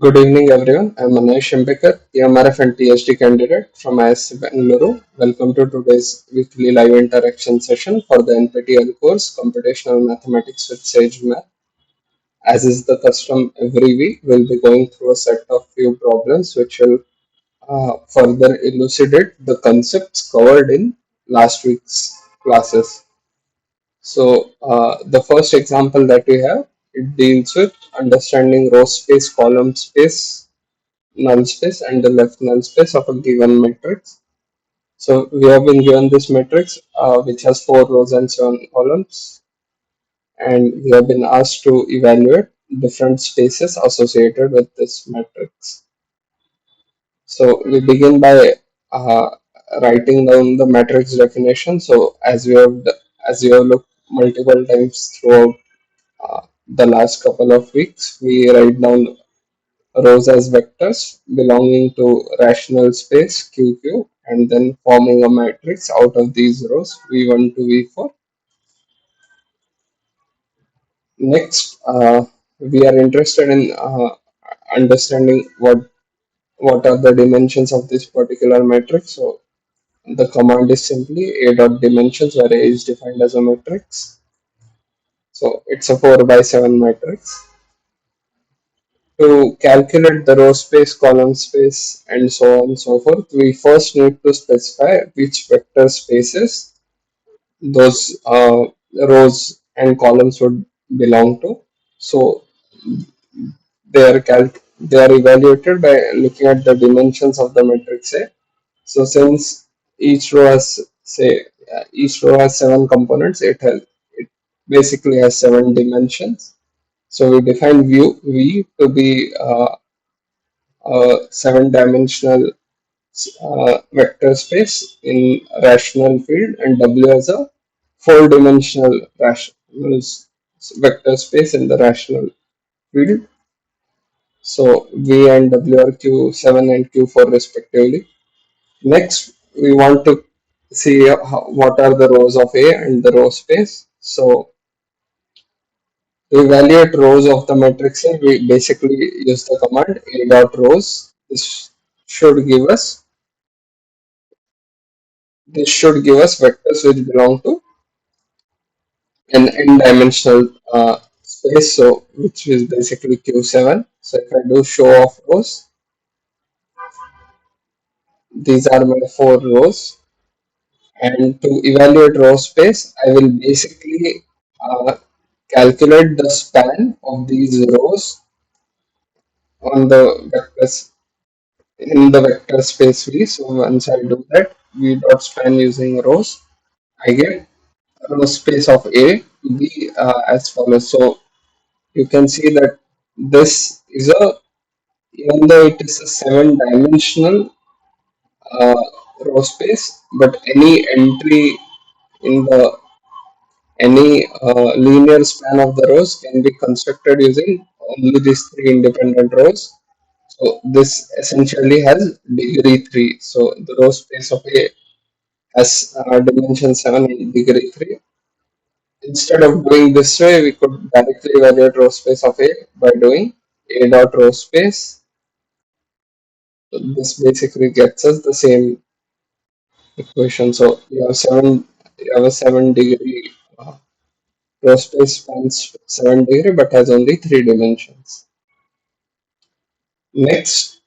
Good evening, everyone. I'm Anish Shembekar, PMRF and PhD candidate from ISC Bangalore. Welcome to today's weekly live interaction session for the NPTEL course, Computational Mathematics with SageMath. As is the custom every week, we'll be going through a set of few problems which will further elucidate the concepts covered in last week's classes. So the first example that we have, it deals with understanding row space, column space, null space and the left null space of a given matrix. So we have been given this matrix which has 4 rows and 7 columns, and we have been asked to evaluate different spaces associated with this matrix. So we begin by uh, writing down the matrix definition. So as you have looked multiple times throughout the last couple of weeks, we write down rows as vectors belonging to rational space QQ and then forming a matrix out of these rows V1 to V4. Next, we are interested in understanding what are the dimensions of this particular matrix. So the command is simply a dot dimensions, where a is defined as a matrix. So it's a 4 by 7 matrix. To calculate the row space, column space, and so on and so forth, we first need to specify which vector spaces those rows and columns would belong to. So they are evaluated by looking at the dimensions of the matrix A. So since each row has each row has 7 components, it basically has 7 dimensions. So we define view V to be a 7 dimensional vector space in rational field, and W as a 4 dimensional rational vector space in the rational field. So V and W are Q7 and Q4 respectively. Next, we want to see what are the rows of A and the row space. So to evaluate rows of the matrix A, we basically use the command a dot rows. Should give us this should give us vectors which belong to an n-dimensional space, so which is basically Q7. So if I do show of rows, these are my 4 rows, and to evaluate row space, I will basically uh, calculate the span of these rows on the vectors in the vector space V. So once I do that, V dot span using rows, I get row space of A to be as follows. So you can see that this is a even though it is a 7 dimensional uh, row space, but in the any linear span of the rows can be constructed using only these 3 independent rows. So this essentially has degree 3. So the row space of A has dimension 7 and degree 3. Instead of doing this way, we could directly evaluate row space of A by doing A dot row space. So this basically gets us the same equation. So you have a 7 degree row space spans 7 degree but has only 3 dimensions. Next,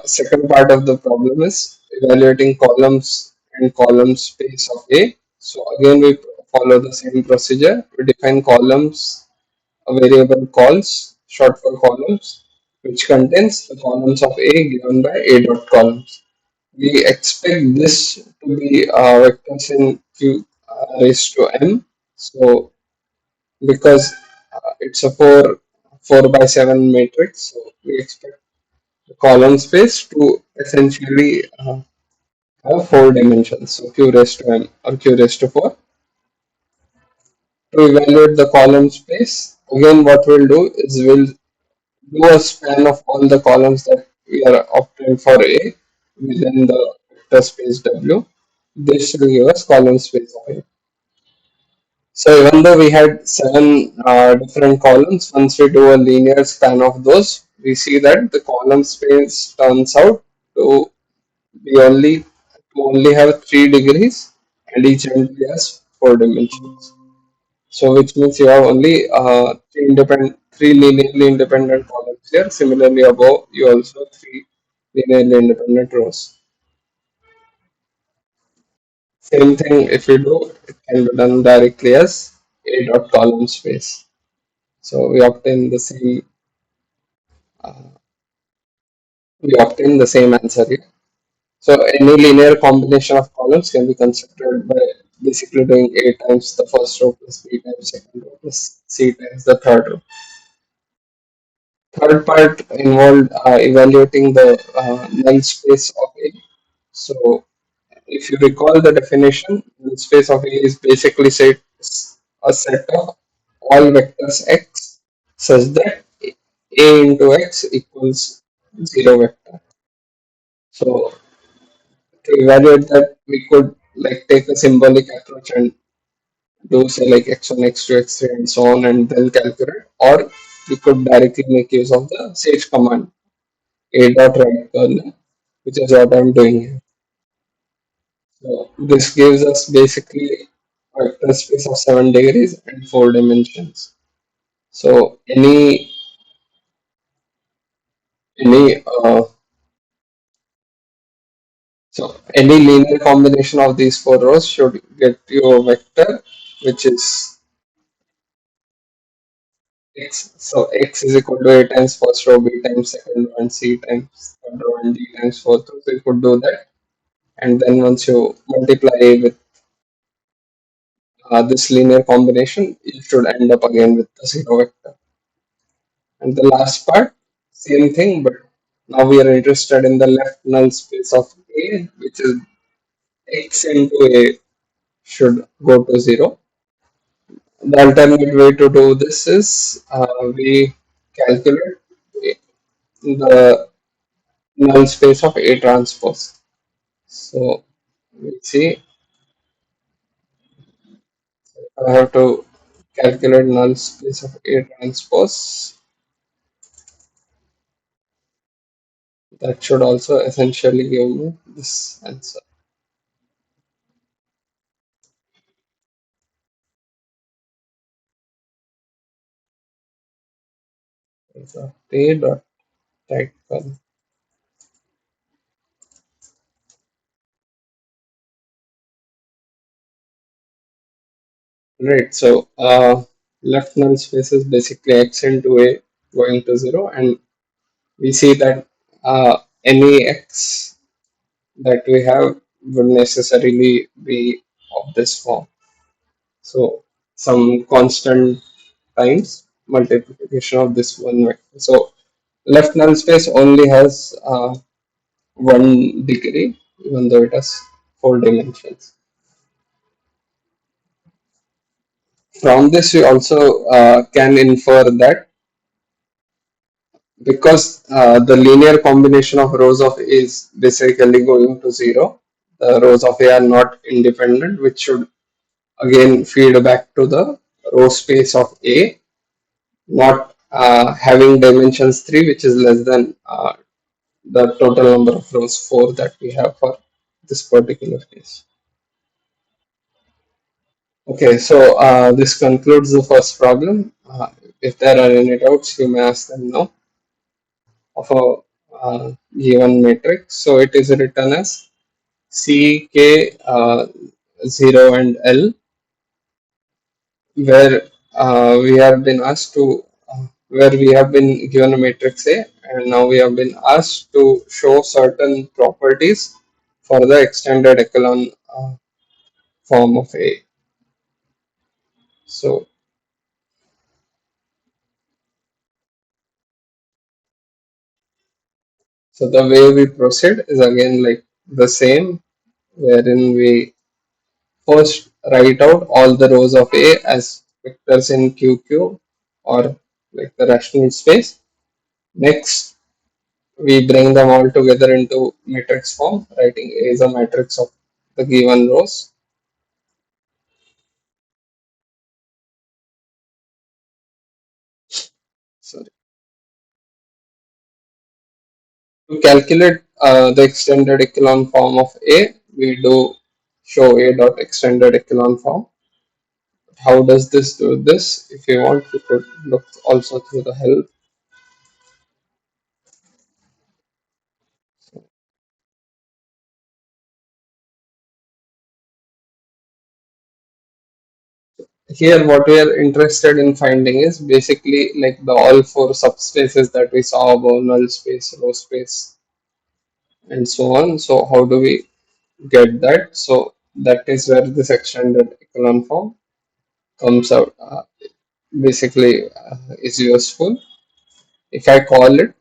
second part of the problem is evaluating columns and column space of A. So again, we follow the same procedure. We define columns, a variable calls, short for columns, which contains the columns of A given by A dot columns. We expect this to be vectors in Q raised to M. So because it's a 4 by 7 matrix, so we expect the column space to essentially have 4 dimensions. So Q raised to M or Q raised to 4. To evaluate the column space, again what we'll do is we'll do a span of all the columns that we are obtained for A within the vector space W. This will give us column space of A. So even though we had 7 different columns, once we do a linear span of those, we see that the column space turns out to be only have 3 degrees and each entry has 4 dimensions. So which means you have only three linearly independent columns here. Similarly, above you also have three linearly independent rows. Same thing if you do, it can be done directly as a dot column space. So uh, we obtain the same answer here. So any linear combination of columns can be constructed by basically doing A times the first row plus B times second row plus C times the third row. Third part involved evaluating the null space of A. So if you recall the definition, null space of A is basically a set of all vectors x such that A into x equals 0 vector. So to evaluate that, we could like take a symbolic approach and do say like x1, x2, x3, and so on, and then calculate. Or we could directly make use of the sage command a dot right kernel, which is what I'm doing here. So this gives us basically a vector space of 7 degrees and 4 dimensions. So any any linear combination of these four rows should get you a vector which is x. So x is equal to A times first row, B times second row, and C times third row, and D times fourth row. So you could do that. And then once you multiply with this linear combination, you should end up again with the zero vector. And the last part, same thing, but now we are interested in the left null space of A, which is x into A should go to 0. The alternate way to do this is we calculate the null space of A transpose. So we see I have to calculate null space of A transpose. That should also essentially give me this answer. So A dot right kernel. Right. So left null space is basically x into A going to 0, and we see that any x that we have would necessarily be of this form. So some constant times multiplication of this one vector. So left null space only has 1 degree, even though it has 4 dimensions. From this, we also can infer that because the linear combination of rows of A is basically going to 0, the rows of A are not independent, which should again feed back to the row space of A, not having dimensions 3, which is less than the total number of rows 4 that we have for this particular case. Okay, so this concludes the first problem. If there are any doubts, you may ask them now of a given matrix. So it is written as C, K, 0 and L, where we have been asked to, where we have been given a matrix A, and now we have been asked to show certain properties for the extended echelon form of A. So, so the way we proceed is again like the same, wherein we first write out all the rows of A as vectors in QQ or like the rational space. Next, we bring them all together into matrix form, writing A is a matrix of the given rows. Sorry. To calculate the extended echelon form of A, we do show A dot extended echelon form. How does this do this? If you want, you could look also through the help. Here, what we are interested in finding is basically like the all four subspaces that we saw above: null space, row space, and so on. So, how do we get that? So, that is where this extended echelon form comes out. Basically, is useful. If I call it,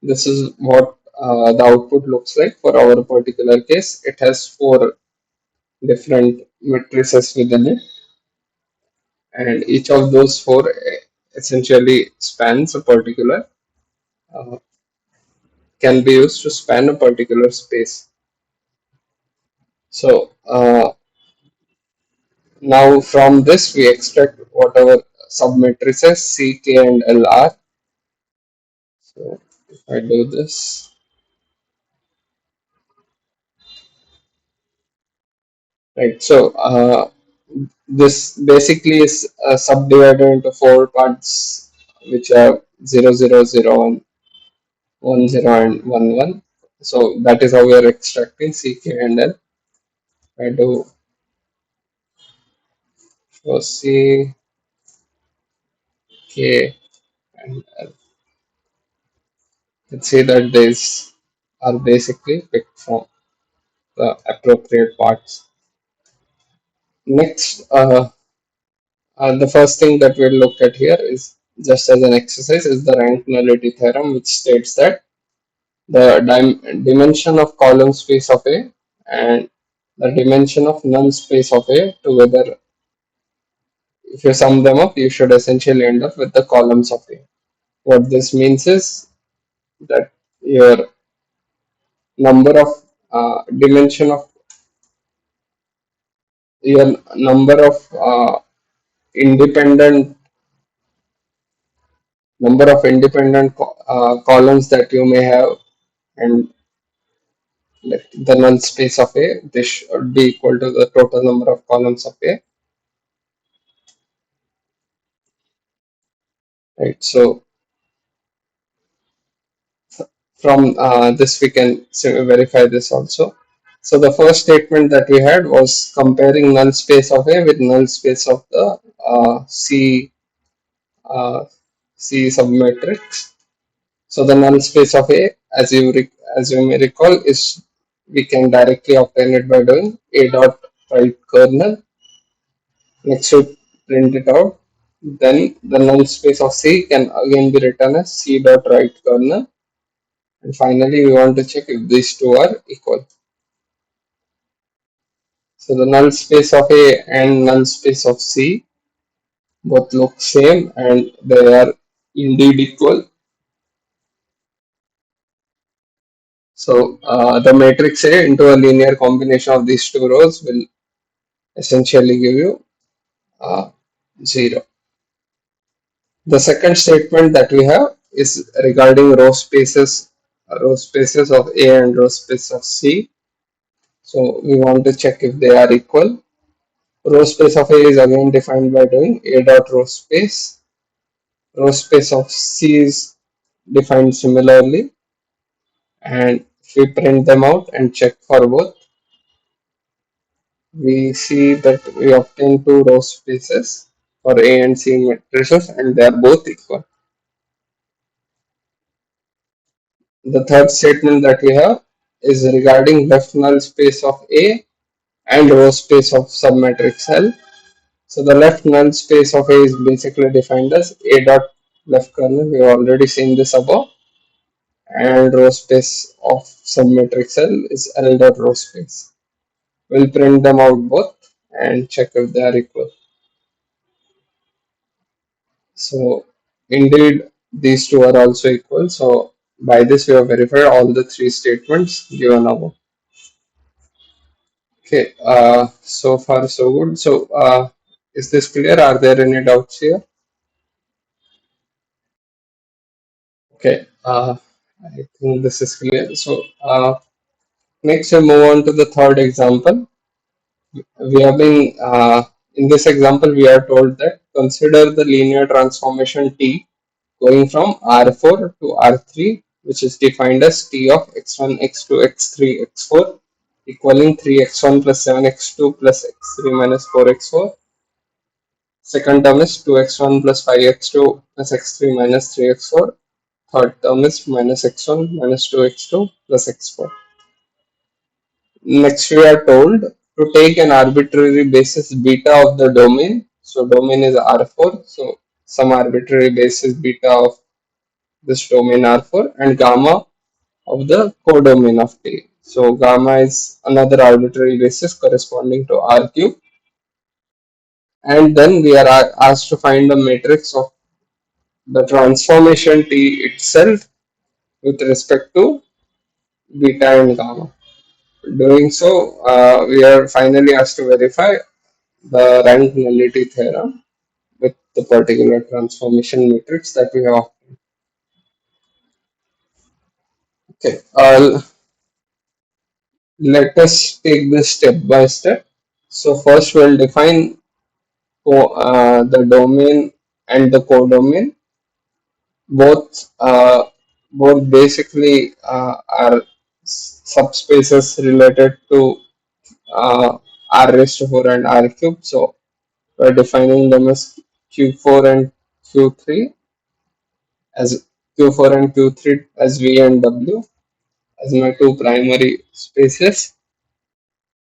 this is what the output looks like for our particular case. It has four different matrices within it, and each of those four essentially spans a particular uh, can be used to span a particular space. So now from this we extract whatever submatrices C, K, and L are. So if I do this, right? So this basically is subdivided into four parts, which are 0, 0, 0, 1, 1, 0, and 1, 1. So that is how we are extracting C, K, and L. I do show C, K, and L. You can see that these are basically picked from the appropriate parts. Next, the first thing that we'll look at here is just as an exercise is the rank nullity theorem, which states that the dimension of column space of A and the dimension of null space of A together, if you sum them up, you should essentially end up with the columns of A. What this means is that your number of dimension of your number of independent columns that you may have, and like the null space of A, this should be equal to the total number of columns of A, right? So from this we can verify this also. So the first statement that we had was comparing null space of A with null space of the uh, C submatrix. So the null space of A, as you may recall, is we can directly obtain it by doing A dot write kernel. Next we print it out. Then the null space of C can again be written as C dot write kernel. And finally we want to check if these two are equal. So the null space of A and null space of C both look same and they are indeed equal. So the matrix A into a linear combination of these two rows will essentially give you 0. The second statement that we have is regarding row spaces of A and row space of C. So we want to check if they are equal. Row space of A is again defined by doing A dot row space. Row space of C is defined similarly, and if we print them out and check for both, we see that we obtain two row spaces for A and C matrices and they are both equal. The third statement that we have is regarding left null space of A and row space of submatrix L. So the left null space of A is basically defined as A dot left kernel. We have already seen this above, and row space of submatrix L is L dot row space. We'll print them out both and check if they are equal. So indeed these two are also equal. So by this we have verified all the three statements given above. Okay, so far so good. So is this clear? Are there any doubts here? Okay. I think this is clear. So next we move on to the third example. We have been in this example we are told that consider the linear transformation T going from R4 to R3, which is defined as T of x1, x2, x3, x4 equaling 3x1 plus 7x2 plus x3 minus 4x4. Second term is 2x1 plus 5x2 plus x3 minus 3x4. Third term is minus x1 minus 2x2 plus x4. Next, we are told to take an arbitrary basis beta of the domain. So, domain is R4. So, some arbitrary basis beta of this domain R4 and gamma of the codomain of T. So, gamma is another arbitrary basis corresponding to R cube. And then we are asked to find the matrix of the transformation T itself with respect to beta and gamma. Doing so, we are finally asked to verify the rank nullity theorem with the particular transformation matrix that we have. Okay, let us take this step by step. So first we'll define the domain and the codomain. Both basically are subspaces related to r raised to 4 and r cube. So we're defining them as q4 and q3 as q4 and q3 as v and w as my two primary spaces.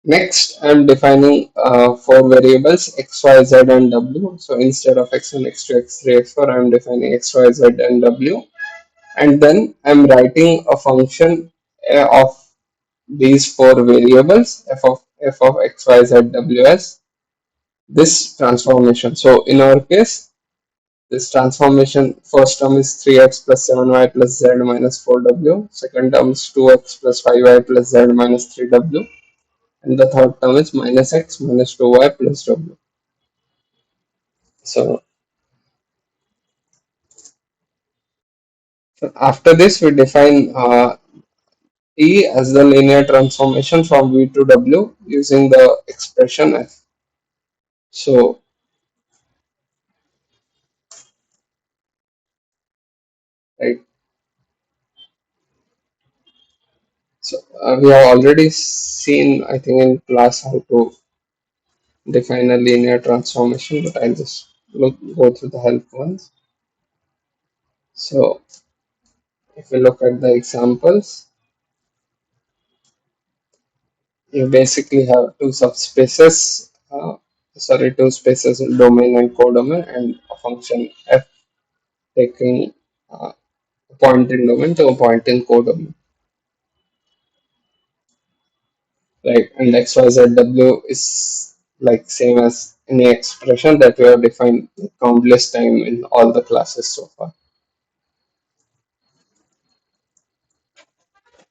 Next, I'm defining four variables x, y, z, and w. So instead of x1, x2, x3, x4, I'm defining x, y, z, and w. And then I'm writing a function of these four variables f of x, y, z, w as this transformation. So in our case, this transformation first term is 3x plus 7y plus z minus 4w. Second term is 2x plus 5y plus z minus 3w. And the third term is minus x minus 2y plus w. So after this, we define T as the linear transformation from V to W using the expression F. So, right. So we have already seen, I think, in class how to define a linear transformation, but I'll just go through the help ones. So if we look at the examples, you basically have two subspaces, two spaces, domain and codomain, and a function f taking a point in domain to a point in codomain, right? And xyzw is like same as any expression that we have defined countless time in all the classes so far.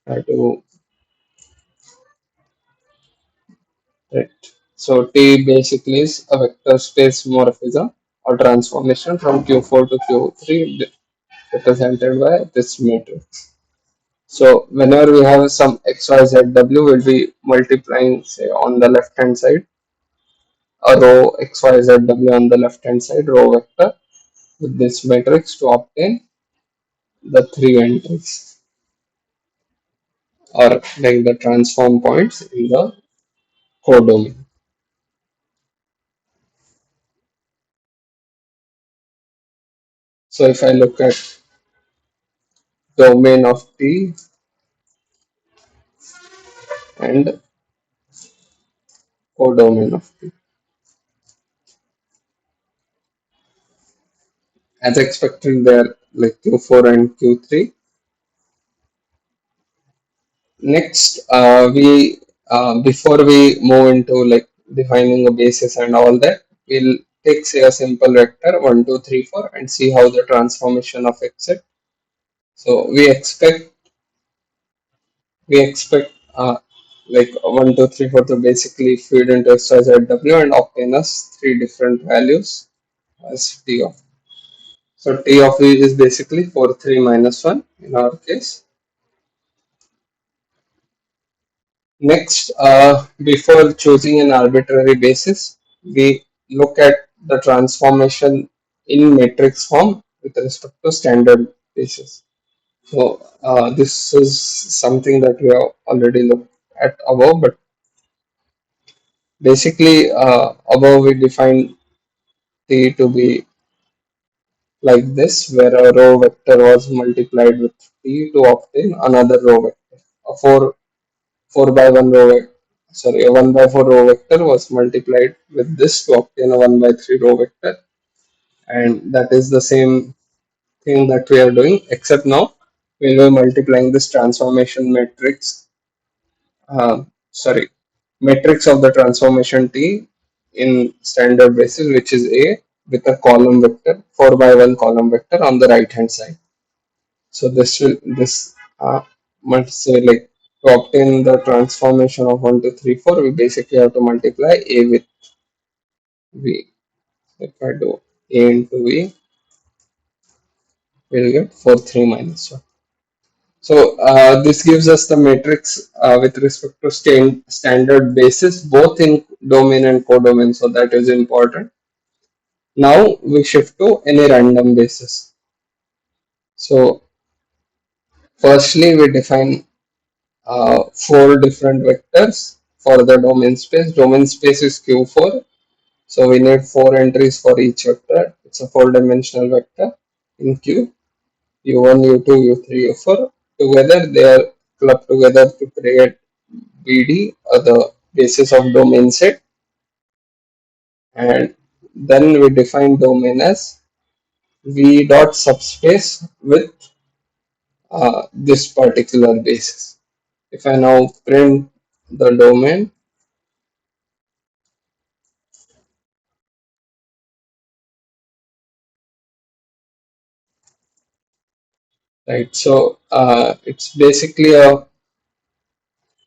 To right. So T basically is a vector space morphism or transformation from Q4 to Q3 represented by this matrix. So whenever we have some x, y, z, w, we'll be multiplying, say, on the left hand side a row x, y, z, w on the left hand side row vector with this matrix to obtain the three entries or like the transform points in the codomain. So if I look at domain of T and codomain of T, as expected, they're like Q4 and Q3. Next, we before we move into like defining a basis and all that, we'll take say a simple vector 1, 2, 3, 4 and see how the transformation affects it. So we expect like 1, 2, 3, 4 to basically feed into XYZW and obtain us three different values as T of. So T of V is basically 4, 3, minus 1 in our case. Next, before choosing an arbitrary basis, we look at the transformation in matrix form with respect to standard basis. So this is something that we have already looked at above, but basically above we define T to be like this, where a row vector was multiplied with T to obtain another row vector. A 4 by 1 row vector, sorry, a 1 by 4 row vector was multiplied with this to obtain a 1 by 3 row vector, and that is the same thing that we are doing, except now we will be multiplying this transformation matrix, sorry, matrix of the transformation T in standard basis, which is A, with a column vector, 4 by 1 column vector on the right hand side. So this must say, like, to obtain the transformation of 1 to 3 4, we basically have to multiply A with V. If I do A into V, we'll get 4 3 minus 1. So this gives us the matrix with respect to standard basis, both in domain and codomain. So that is important. Now we shift to any random basis. So firstly, we define four different vectors for the domain space. Domain space is Q4. So we need four entries for each vector. It's a four-dimensional vector in Q. U1, U2, U3, U4. Together they are clubbed together to create BD, the basis of domain set. And then we define domain as V dot subspace with this particular basis. If I now print the domain, right? So it's basically a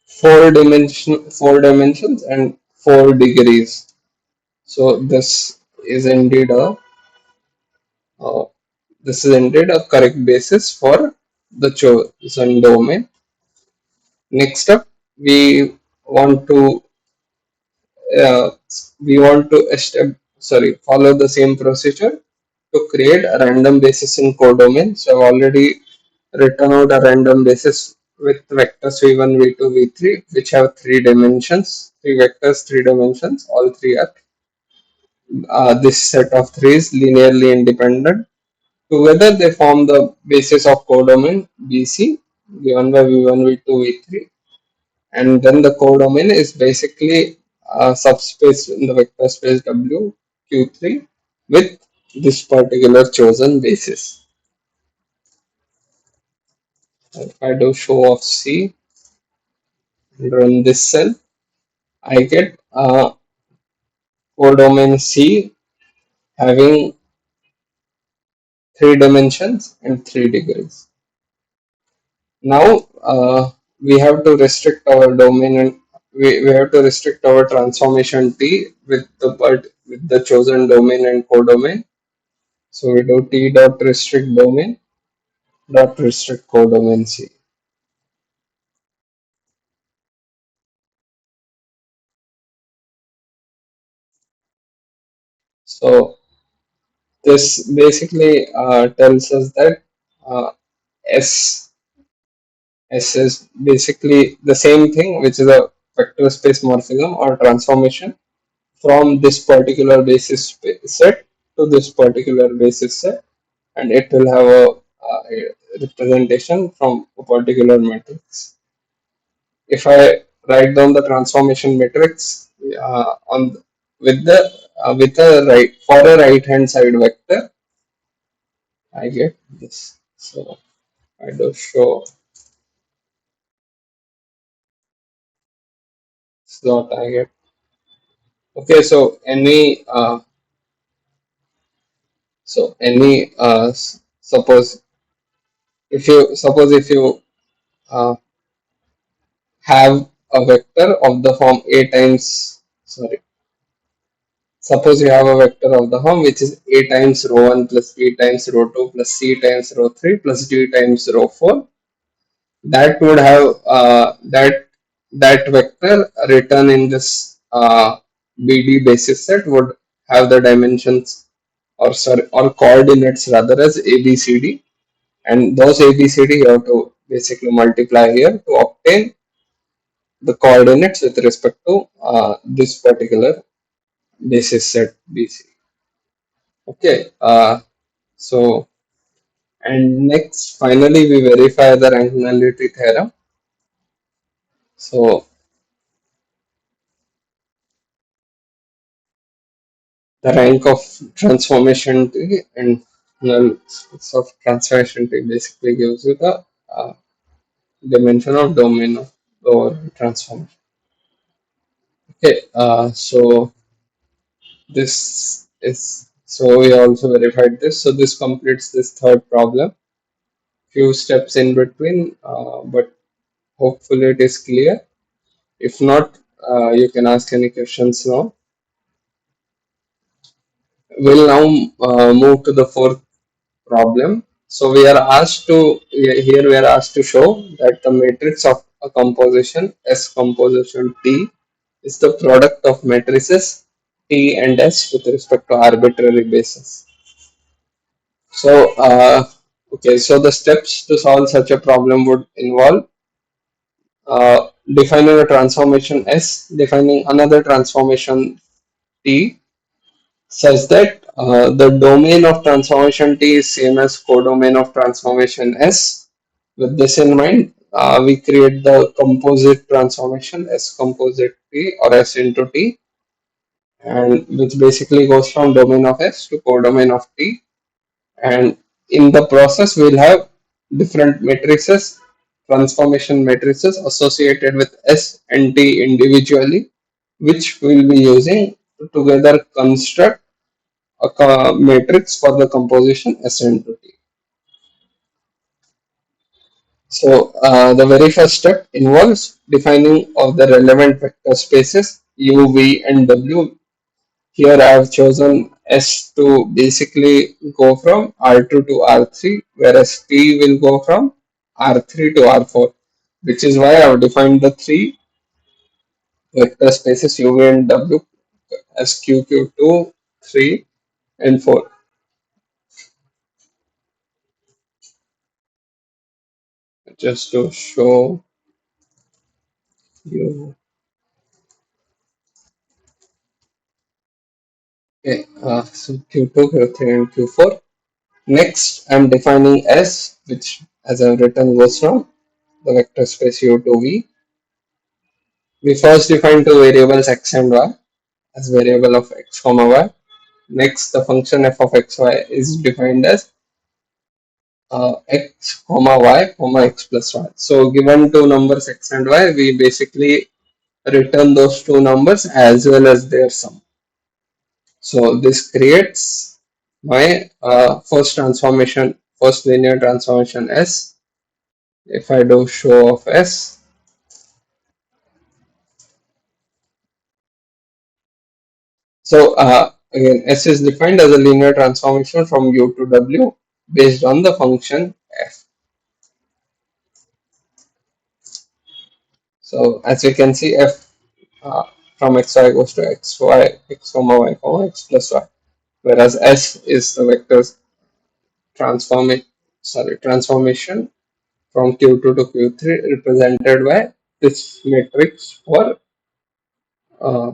four dimensions and 4 degrees. So uh, this is indeed a correct basis for the chosen domain. Next up, we want to uh, follow the same procedure to create a random basis in codomain. So I've already written out a random basis with vectors v1, v2, v3, which have three dimensions, three vectors, three dimensions. All three are this set of three is linearly independent. Together, they form the basis of codomain BC, given by v1, v2, v3, and then the codomain is basically a subspace in the vector space W Q3 with this particular chosen basis. If I do show of C and run this cell, I get codomain C having three dimensions and 3 degrees. Now we have to restrict our domain, and we have to restrict our transformation T with the chosen domain and codomain. So we do T dot restrict domain dot restrict codomain C. So this basically tells us that uh, S S is basically the same thing, which is a vector space morphism or transformation from this particular basis set to this particular basis set, and it will have a representation from a particular matrix. If I write down the transformation matrix on with a right for a right hand side vector, I get this. So I do show slot I get. Okay, so suppose if you uh, have a vector of the form a times, sorry, Suppose you have a vector of the form which is A times row 1 plus B times row 2 plus C times row 3 plus D times row 4. That would have that vector written in this BD basis set would have the dimensions, or sorry, or coordinates rather, as ABCD, and those ABCD you have to basically multiply here to obtain the coordinates with respect to this particular basis set BC. Okay, so, and next finally we verify the rank nullity theorem. So the rank of transformation T and null space of transformation T basically gives you the uh, dimension of domain of the overall transformation. Okay, so this is, so we also verified this. So this completes this third problem. Few steps in between, but hopefully it is clear. If not, you can ask any questions now. We'll now move to the fourth problem. So we are asked to, here we are asked to show that the matrix of a composition S composition T is the product of matrices T and S with respect to arbitrary basis. So okay, so the steps to solve such a problem would involve defining a transformation S, defining another transformation T such that the domain of transformation T is same as codomain of transformation S. With this in mind, we create the composite transformation S composite T or S into T, and which basically goes from domain of S to codomain of T. And in the process, we'll have different matrices, transformation matrices associated with S and T individually, which we'll be using to together construct a matrix for the composition S into T. So the very first step involves defining of the relevant vector spaces U, V, and W. Here I have chosen S to basically go from R2 to R3, whereas T will go from R3 to R4, which is why I have defined the three vector spaces U, V, and W as Q, Q2, 3, and 4. Just to show you. Okay, so Q2, Q3, and Q4. Next, I'm defining S, which as I've written goes from the vector space U to V. We first define two variables x and y as variable of x comma y. Next, the function f of xy is defined as x comma x plus y. So given two numbers x and y, we basically return those two numbers as well as their sum. So this creates my first transformation, first linear transformation S. If I do show of S, so again S is defined as a linear transformation from U to W based on the function f. So as you can see, f from xy goes to xy, x comma y comma x plus y, whereas S is the vector's transformation from Q2 to Q3 represented by this matrix for uh,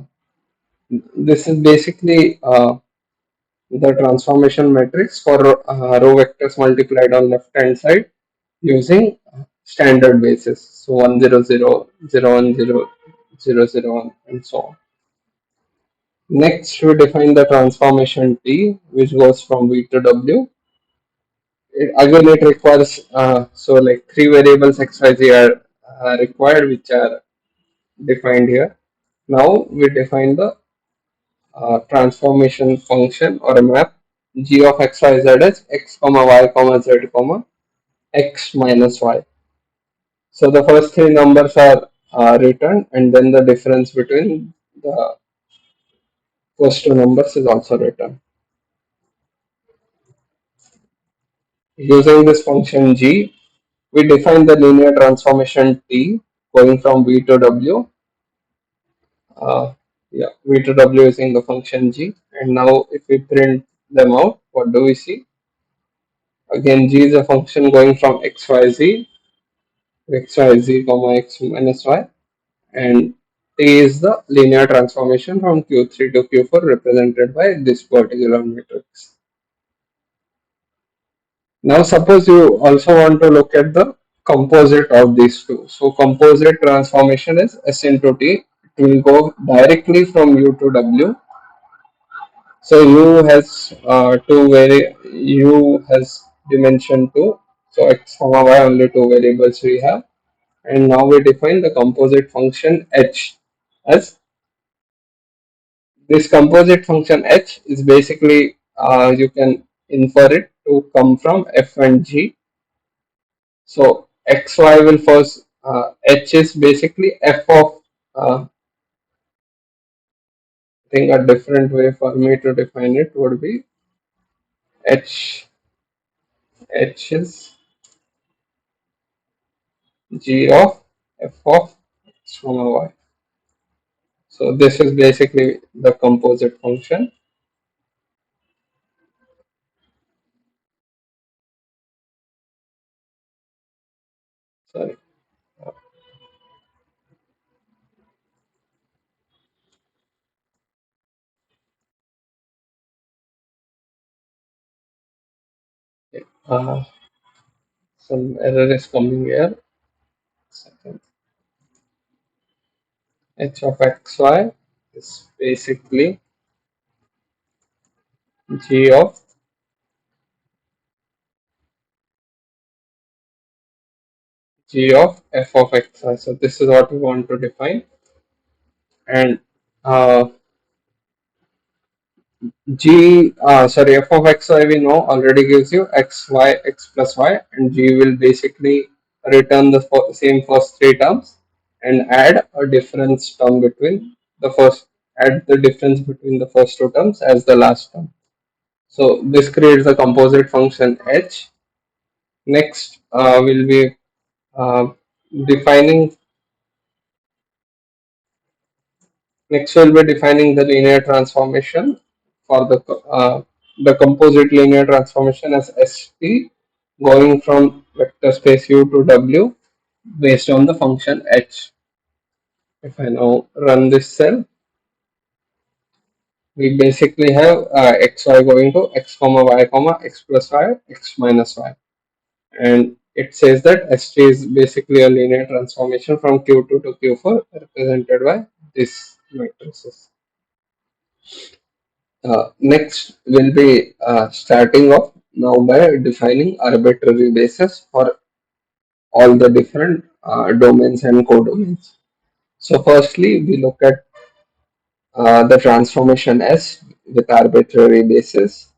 this is basically the transformation matrix for row vectors multiplied on left hand side using standard basis. So 1 0 0 0 1 0 0 0 1 and so on. Next, we define the transformation T, which goes from V to W. Again, it requires so like three variables x, y, z are required, which are defined here. Now we define the transformation function or a map g of x, y, z as x comma y comma z comma x minus y. So the first three numbers are returned, and then the difference between the first two numbers is also written. Using this function g, we define the linear transformation T going from V to W. Uh, yeah, V to W using the function g. And now if we print them out, what do we see? Again, g is a function going from xyz, xyz comma x minus y, and T is the linear transformation from Q3 to Q4 represented by this particular matrix. Now suppose you also want to look at the composite of these two. So composite transformation is S into T. It will go directly from U to W. So U has U has dimension 2. So x comma y only two variables we have. And now we define the composite function h as this composite function h is basically you can infer it to come from f and g. So xy will first h is basically f of I think a different way for me to define it would be h is g of f of x comma y. So this is basically the composite function. Sorry. Uh, some error is coming here. Second. H of xy is basically g of f of xy. So this is what we want to define, and uh, f of xy we know already gives you x y x plus y, and g will basically return the same first three terms and add a difference term between the first add the difference between the first two terms as the last term. So this creates the composite function h. Next, we'll be uh, defining Next, we'll be defining the linear transformation for the composite linear transformation as ST going from vector space U to W based on the function H. If I now run this cell, we basically have xy going to x comma y comma x plus y x minus y, and it says that ST is basically a linear transformation from Q2 to Q4 represented by this matrices. Next, we'll be starting off now by defining arbitrary basis for all the different domains and codomains. So, firstly, we look at the transformation S with arbitrary basis.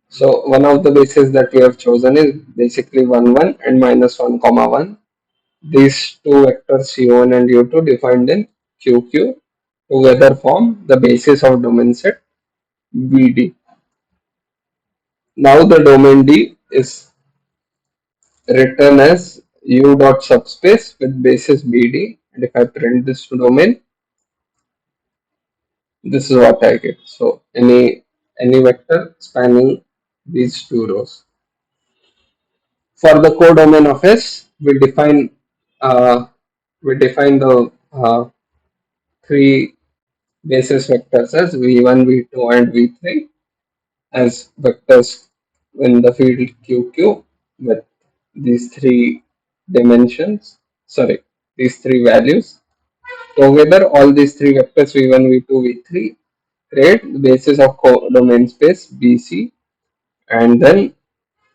So, one of the bases that we have chosen is basically 1 1 and minus 1 comma 1. These two vectors U1 and U2 defined in QQ together form the basis of domain set BD. Now the domain D is written as u dot subspace with basis BD, and if I print this domain, this is what I get. So any vector spanning these two rows. For the codomain of S, uh, we define the three basis vectors as v1, v2, and v3 as vectors in the field QQ with these three dimensions, sorry, these three values. Together, all these three vectors v1, v2, v3 create the basis of codomain space BC, and then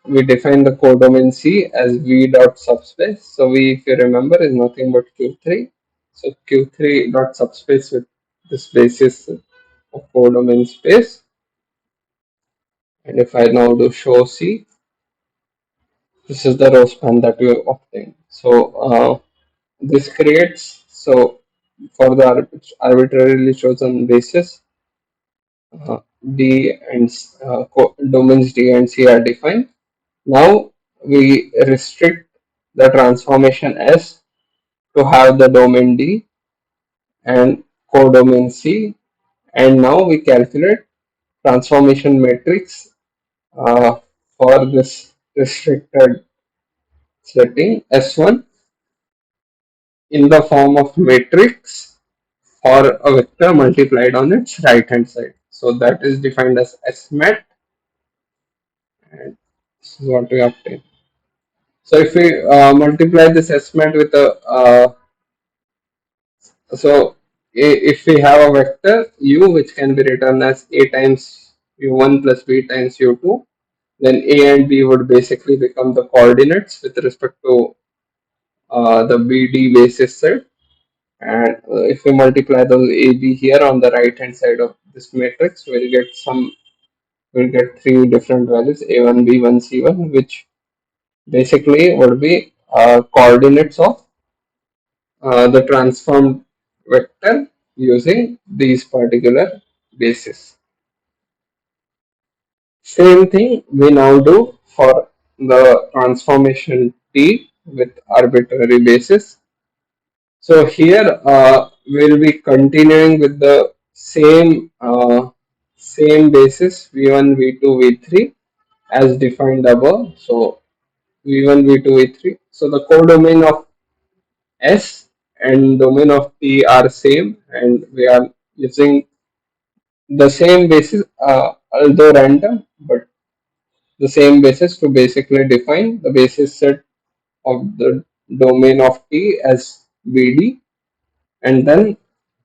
we define the codomain C as v dot subspace. So v, if you remember, is nothing but Q3. So Q3 dot subspace with this basis of codomain space. And if I now do show C, this is the row span that we obtained. So this creates, so for the arbitrarily chosen basis, uh, D and domains D and C are defined. Now we restrict the transformation S to have the domain D and codomain C, and now we calculate transformation matrix uh, for this restricted setting S1 in the form of matrix or a vector multiplied on its right hand side. So that is defined as SMAT, and this is what we obtain. So if we multiply this SMAT with a so if we have a vector u which can be written as a times u1 plus b times u2, then a and b would basically become the coordinates with respect to the bd basis set. And if we multiply those ab here on the right hand side of this matrix, we'll get three different values a1 b1 c1, which basically would be coordinates of the transformed vector using these particular bases. Same thing we now do for the transformation T with arbitrary basis. So here we'll be continuing with the same basis v1, v2, v3 as defined above. So v1, v2, v3. So the codomain of S and domain of T are same, and we are using the same basis, although random, but the same basis to basically define the basis set of the domain of T as BD, and then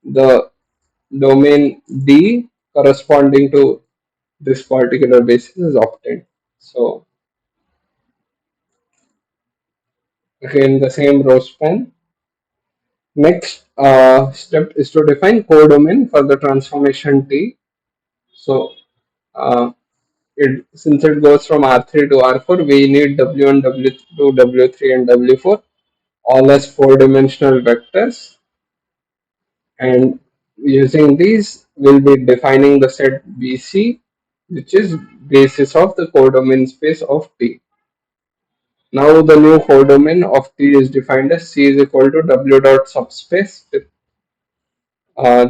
the domain D corresponding to this particular basis is obtained. So again, the same row span. Next step is to define codomain for the transformation T. So uh, since it goes from R3 to R4, we need W1, W2, W3, and W4 all as four-dimensional vectors. And using these, we'll be defining the set BC, which is basis of the codomain space of T. Now the new codomain of T is defined as C is equal to W dot subspace with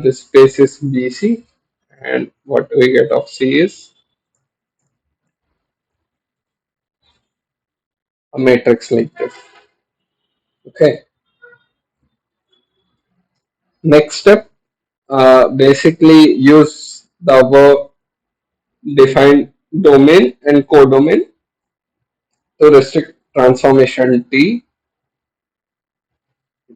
this space is BC, and what we get of C is a matrix like this. Okay. Next step, basically use the above defined domain and codomain to restrict transformation T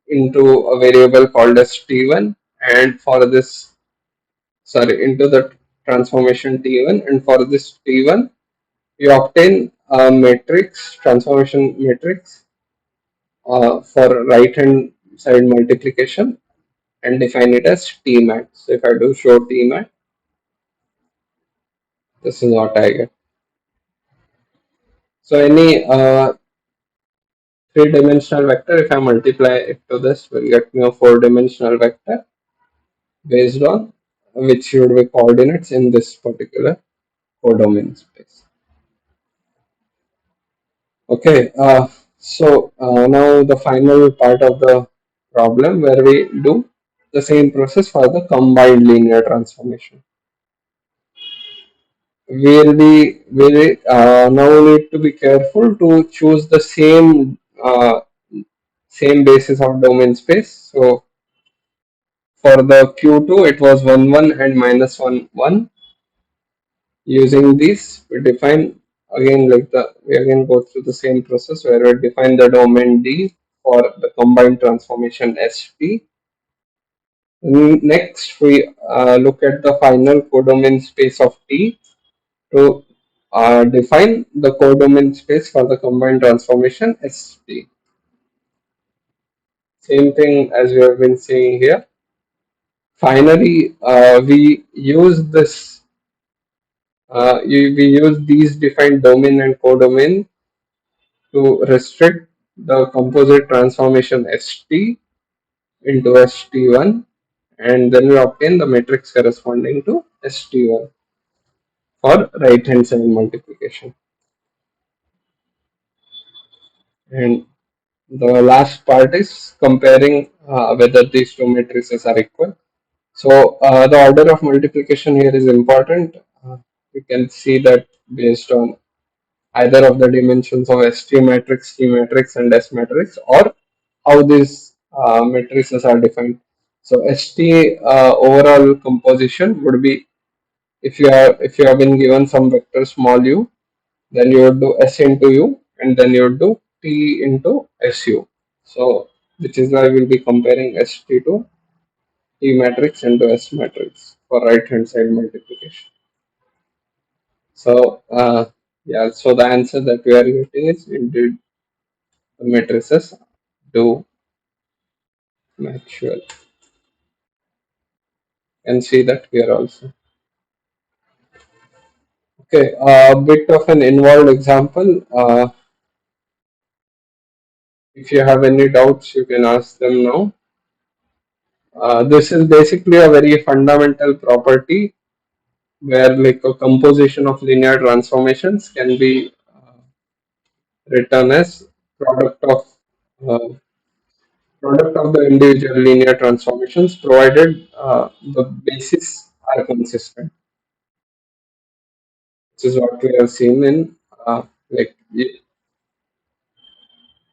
into a variable called as T1, and for this, sorry, into the transformation T1, and for this T1 you obtain a matrix, transformation matrix for right hand side multiplication and define it as Tmat. So if I do show Tmat, this is what I get. So any three-dimensional vector, if I multiply it to this, will get me a four-dimensional vector based on which should be coordinates in this particular codomain space. Okay, now the final part of the problem where we do the same process for the combined linear transformation. We now need to be careful to choose the same basis of domain space. So for the Q2, it was 1, 1 and minus 1, 1. Using this, we define again we again go through the same process where we define the domain D for the combined transformation ST. Next, we look at the final codomain space of T to define the codomain space for the combined transformation ST. Same thing as we have been seeing here. Finally, we use we use these defined domain and codomain to restrict the composite transformation ST into ST1, and then we obtain the matrix corresponding to ST1. for right hand side multiplication. And the last part is comparing whether these two matrices are equal. So the order of multiplication here is important. You can see that based on either of the dimensions of ST matrix, T matrix, and S matrix, or how these matrices are defined. So ST overall composition would be, if you have been given some vector small u, then you would do S into u, and then you would do T into SU. So which is why we'll be comparing ST to T matrix into S matrix for right hand side multiplication. So yeah, so the answer that we are getting is indeed the matrices do match well. And see that here also. Okay, a bit of an involved example. If you have any doubts, you can ask them now. This is basically a very fundamental property where like a composition of linear transformations can be written as product of uh, product of the individual linear transformations, provided the bases are consistent, which is what we have seen in like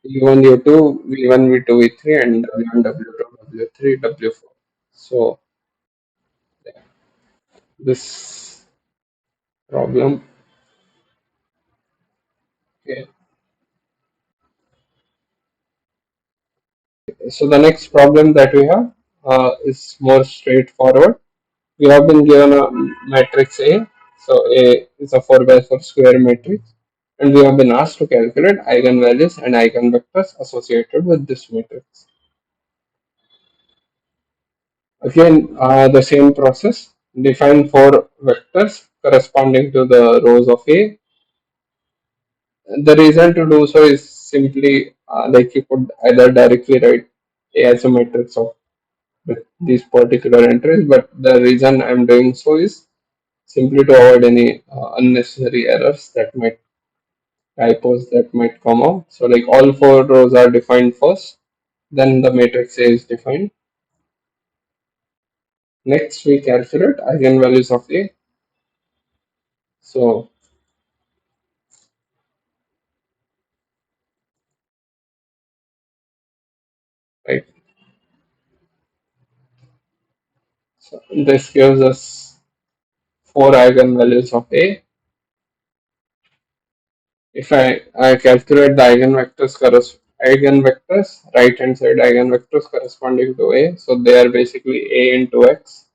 E1, U2, V1, V2, V3, and W1, W2, W3, W4. So this problem, okay. So the next problem that we have is more straightforward. We have been given a matrix A. So A is a 4 by 4 square matrix, and we have been asked to calculate eigenvalues and eigenvectors associated with this matrix. Again, the same process. Define four vectors corresponding to the rows of A. The reason to do so is simply like you could either directly write A as a matrix of these particular entries, but the reason I'm doing so is simply to avoid any unnecessary errors that might typos that might come out. So like all four rows are defined first, then the matrix A is defined. Next we calculate eigenvalues of A. So right, so this gives us four eigenvalues of A. If I calculate the eigenvectors, right hand side eigenvectors corresponding to A, so they are basically A into X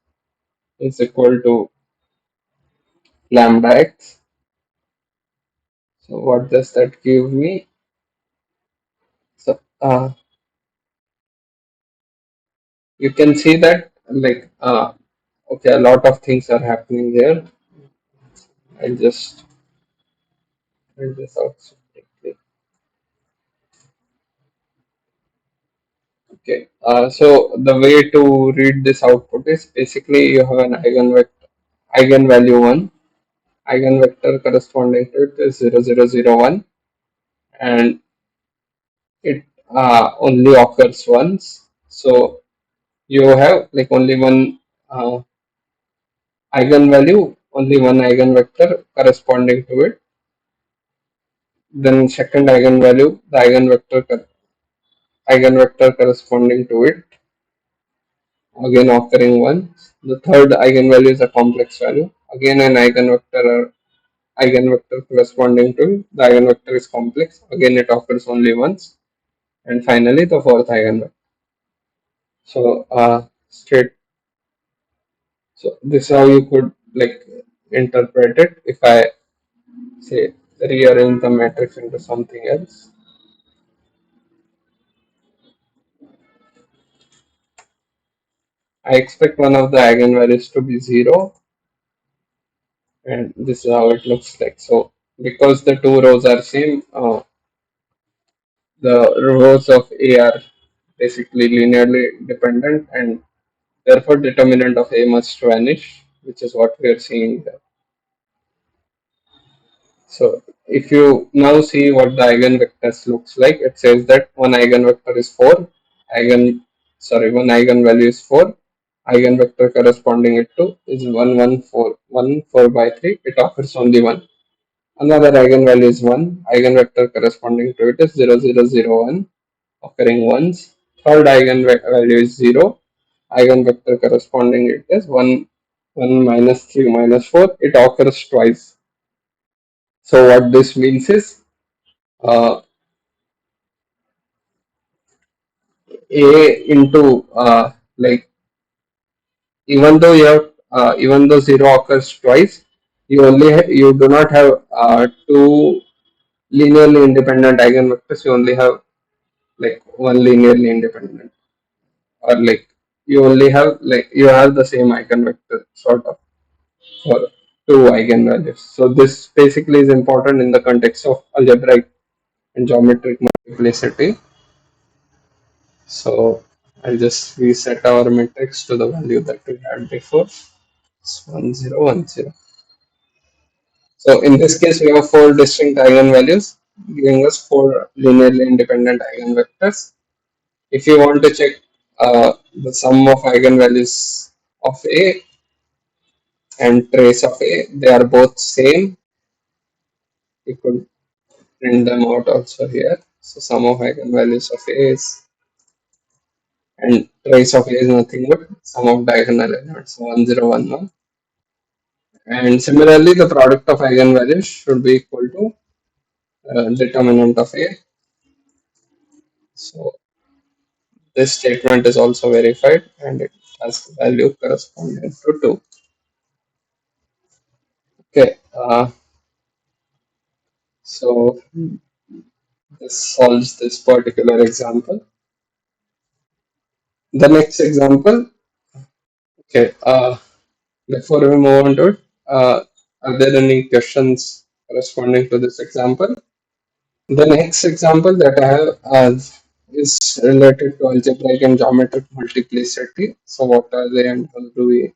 is equal to lambda X. So what does that give me? So you can see that like okay, a lot of things are happening here. I'll just print this out separately. Okay, so the way to read this output is basically you have an eigenvalue 1, eigenvector corresponding to it is 0, 0, 0, 1, and it only occurs once. So you have like only one eigenvalue, only one eigenvector corresponding to it. Then second eigenvalue, the eigenvector corresponding to it, again occurring once. The third eigenvalue is a complex value, again an eigenvector corresponding to it. The eigenvector is complex, again it occurs only once. And finally the fourth eigenvector. So straight. So this is how you could like interpret it. If I say rearrange the matrix into something else, I expect one of the eigenvalues to be 0, and this is how it looks like. So because the two rows are same, the rows of A are basically linearly dependent, and therefore determinant of A must vanish, which is what we are seeing here. So if you now see what the eigenvectors looks like, it says that one eigenvector is 4, one eigenvalue is 4, eigenvector corresponding it to is 1, 1, 4, 1, 4 by 3, it occurs only 1. Another eigenvalue is 1, eigenvector corresponding to it is 0, 0, 0, 1, occurring once. Third eigenvalue is 0, eigenvector corresponding it is 1, 1 minus 3 minus 4, it occurs twice. So what this means is uh, A into like even though 0 occurs twice, you do not have two linearly independent eigenvectors. You only have like one linearly independent, or like you have the same eigenvector sort of for two eigenvalues. So this basically is important in the context of algebraic and geometric multiplicity. So I'll just reset our matrix to the value that we had before. It's 1010. So in this case, we have four distinct eigenvalues giving us four linearly independent eigenvectors. If you want to check the sum of eigenvalues of A and trace of A, they are both same. You could print them out also here. So sum of eigenvalues of A is, and trace of A is nothing but sum of diagonal elements, so 1011. And similarly, the product of eigenvalues should be equal to determinant of A. So this statement is also verified and it has value corresponding to 2. Okay, so this solves this particular example. The next example, okay, before we move on to it, are there any questions corresponding to this example? The next example that I have is related to algebraic and geometric multiplicity. So what are they and how do we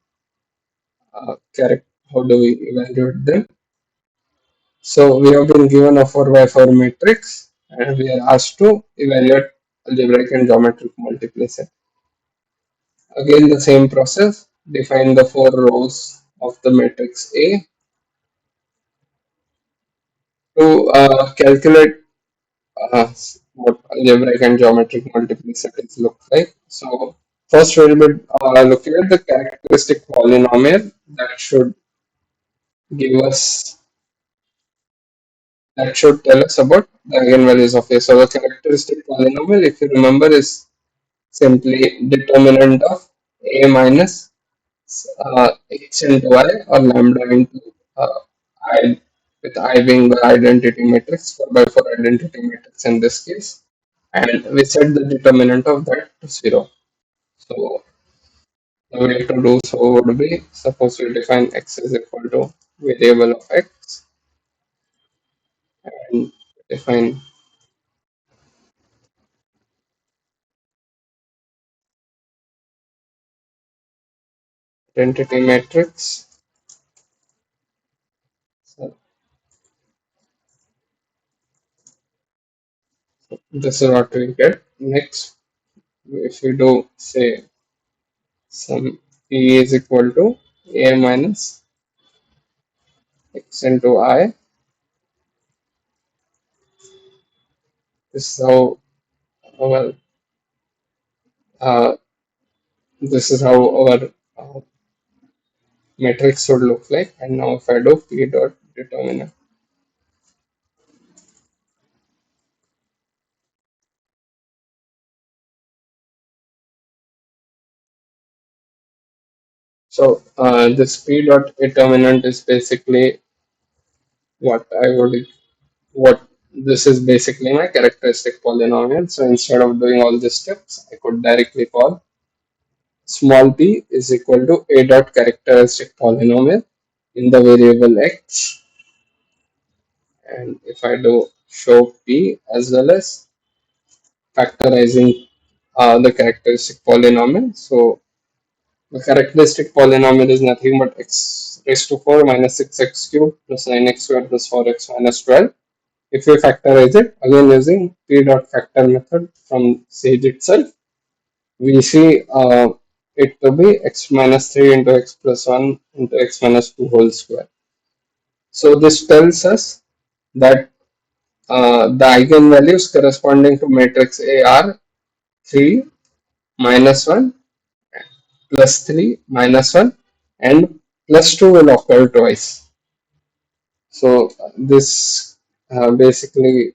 evaluate them? So we have been given a 4 by 4 matrix and we are asked to evaluate algebraic and geometric multiplicity. Again the same process, define the 4 rows of the matrix A to calculate uh, what algebraic and geometric multiplicities look like. So first we'll be looking at the characteristic polynomial that should give us that should tell us about the eigenvalues of A. So the characteristic polynomial, if you remember, is simply determinant of A minus x into I or lambda into I, with I being the identity matrix, 4 by 4 identity matrix in this case. And we set the determinant of that to 0. So the way to do so would be, suppose we define x is equal to variable of x and define identity matrix. So this is what we get. Next, if we do say some p is equal to a minus x into I, this is how our uh, this is how our matrix should look like. And now if I do p dot determinant, so this p dot determinant is basically what I would what this is basically my characteristic polynomial. So instead of doing all these steps, I could directly call small p is equal to a dot characteristic polynomial in the variable x. And if I do show p as well as factorizing the characteristic polynomial, so the characteristic polynomial is nothing but x raised to 4 minus 6x cubed plus 9x squared plus 4x minus 12. If we factorize it, again using p dot factor method from Sage itself, we see it to be x minus 3 into x plus 1 into x minus 2 whole square. So this tells us that the eigenvalues corresponding to matrix A are 3 minus 1 plus 3 minus 1 and plus 2 will occur twice. So this basically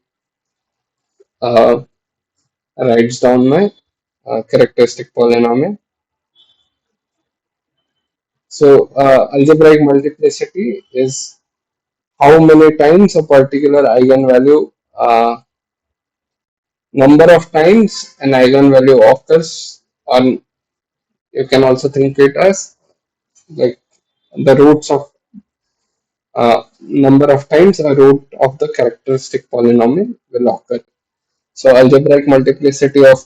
uh, writes down my characteristic polynomial. So algebraic multiplicity is how many times a particular eigenvalue, number of times an eigenvalue occurs, or you can also think it as like the roots of number of times a root of the characteristic polynomial will occur. So algebraic multiplicity of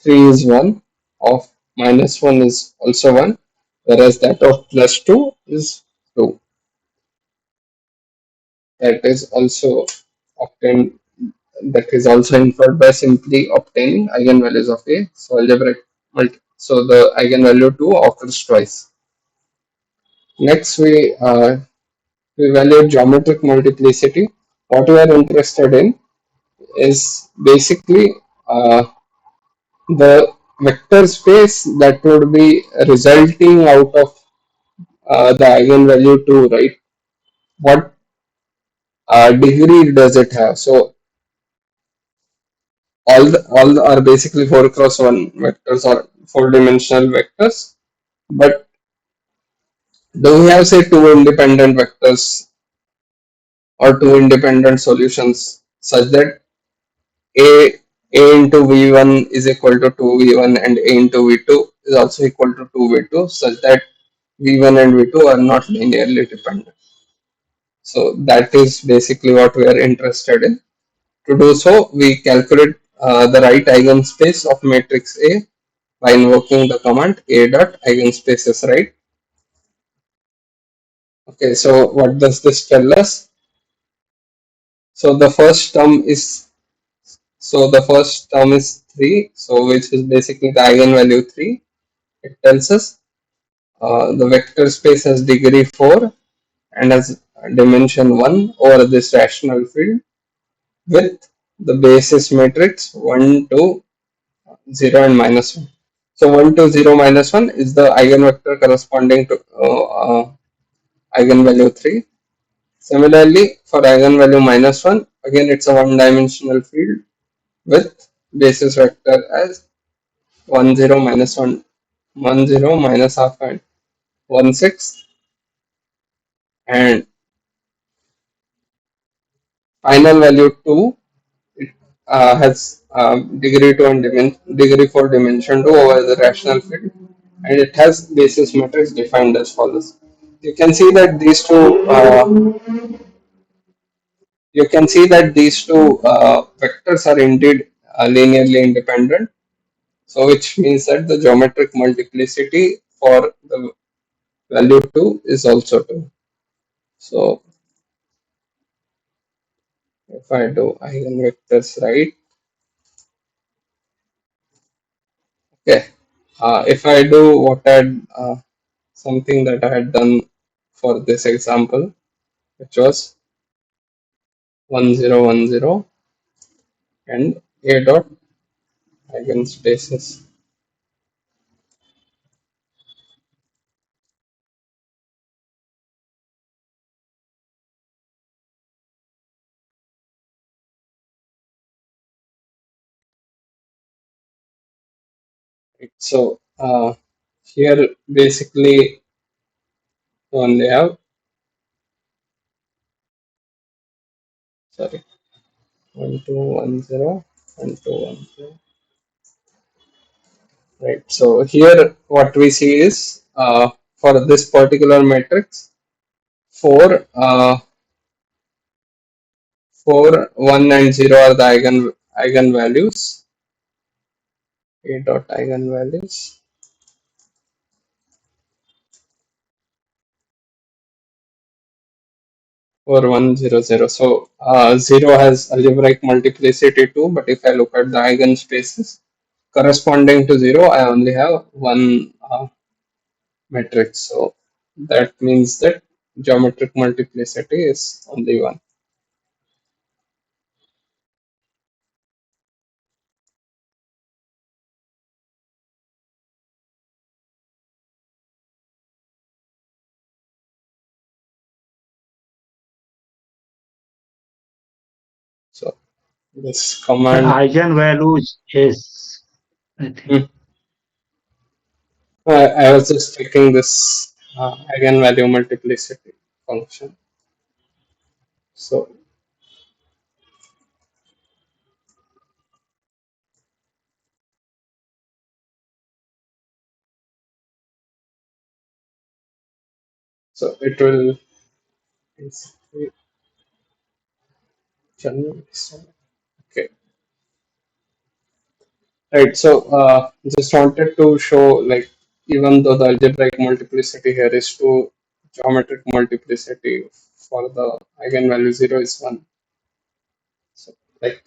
3 is 1, of minus 1 is also 1, whereas that of plus 2 is 2. That is also obtained, that is also inferred by simply obtaining eigenvalues of A. So algebraic so the eigenvalue 2 occurs twice. Next we evaluate geometric multiplicity. What we are interested in is basically the vector space that would be resulting out of the eigenvalue 2, right? What degree does it have? So all are basically 4 cross 1 vectors or 4-dimensional vectors. But do we have, say, two independent vectors or two independent solutions such that A into V1 is equal to 2V1 and A into V2 is also equal to 2V2, such that V1 and V2 are not linearly dependent. So that is basically what we are interested in. To do so, we calculate the right eigenspace of matrix A by invoking the command a dot eigenspaces, right? Okay, so what does this tell us? So the first term is the first term is 3, so which is basically the eigenvalue 3. It tells us the vector space has degree 4 and has dimension 1 over this rational field with the basis matrix 1 to 0 and minus 1. So 1 to 0 minus 1 is the eigenvector corresponding to eigenvalue 3. Similarly, for eigenvalue minus 1, again it's a one-dimensional field with basis vector as 1 0 minus 1, 1 0 minus half and 1 6, and final value 2, it has degree 2 and degree 4 dimension 2 over the rational field, and it has basis matrix defined as follows. You can see that these two vectors are indeed linearly independent. So which means that the geometric multiplicity for the value 2 is also 2. So if I do eigenvectors right, okay. If I do what I had something that I had done for this example, which was 1010 and a dot eigenspaces. So here basically you only have, sorry, 1210 1210. Right. So here what we see is for this particular matrix, 4, 4, 1 and 0 are the eigenvalues. A dot eigenvalues. 4100. So 0 has algebraic multiplicity 2, but if I look at the eigenspaces corresponding to 0, I only have one matrix. So that means that geometric multiplicity is only 1. So this The command, eigenvalue is, I think. hmm, I was just taking this eigenvalue multiplicity function. So so it will okay. Right. So just wanted to show, like, even though the algebraic multiplicity here is 2, geometric multiplicity for the eigenvalue 0 is 1. So like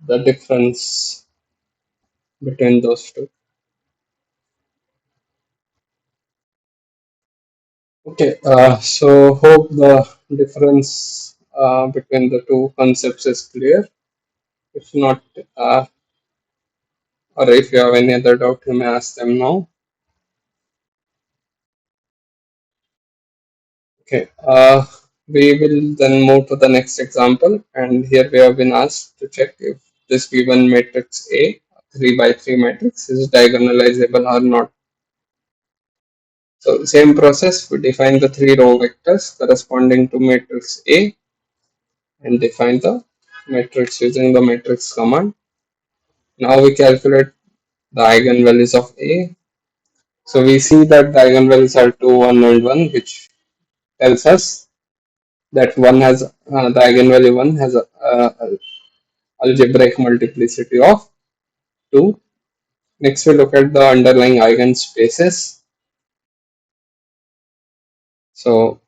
the difference between those two. Okay. So hope the difference between the two concepts is clear. If not, or if you have any other doubt, you may ask them now. Okay, we will then move to the next example, and here we have been asked to check if this given matrix A, 3 by 3 matrix, is diagonalizable or not. So, same process, we define the 3 row vectors corresponding to matrix A and define the matrix using the matrix command. Now we calculate the eigenvalues of A. So, we see that the eigenvalues are 2, 1, and 1, which tells us that one has the eigenvalue 1 has a algebraic multiplicity of 2. Next, we look at the underlying eigenspaces. So,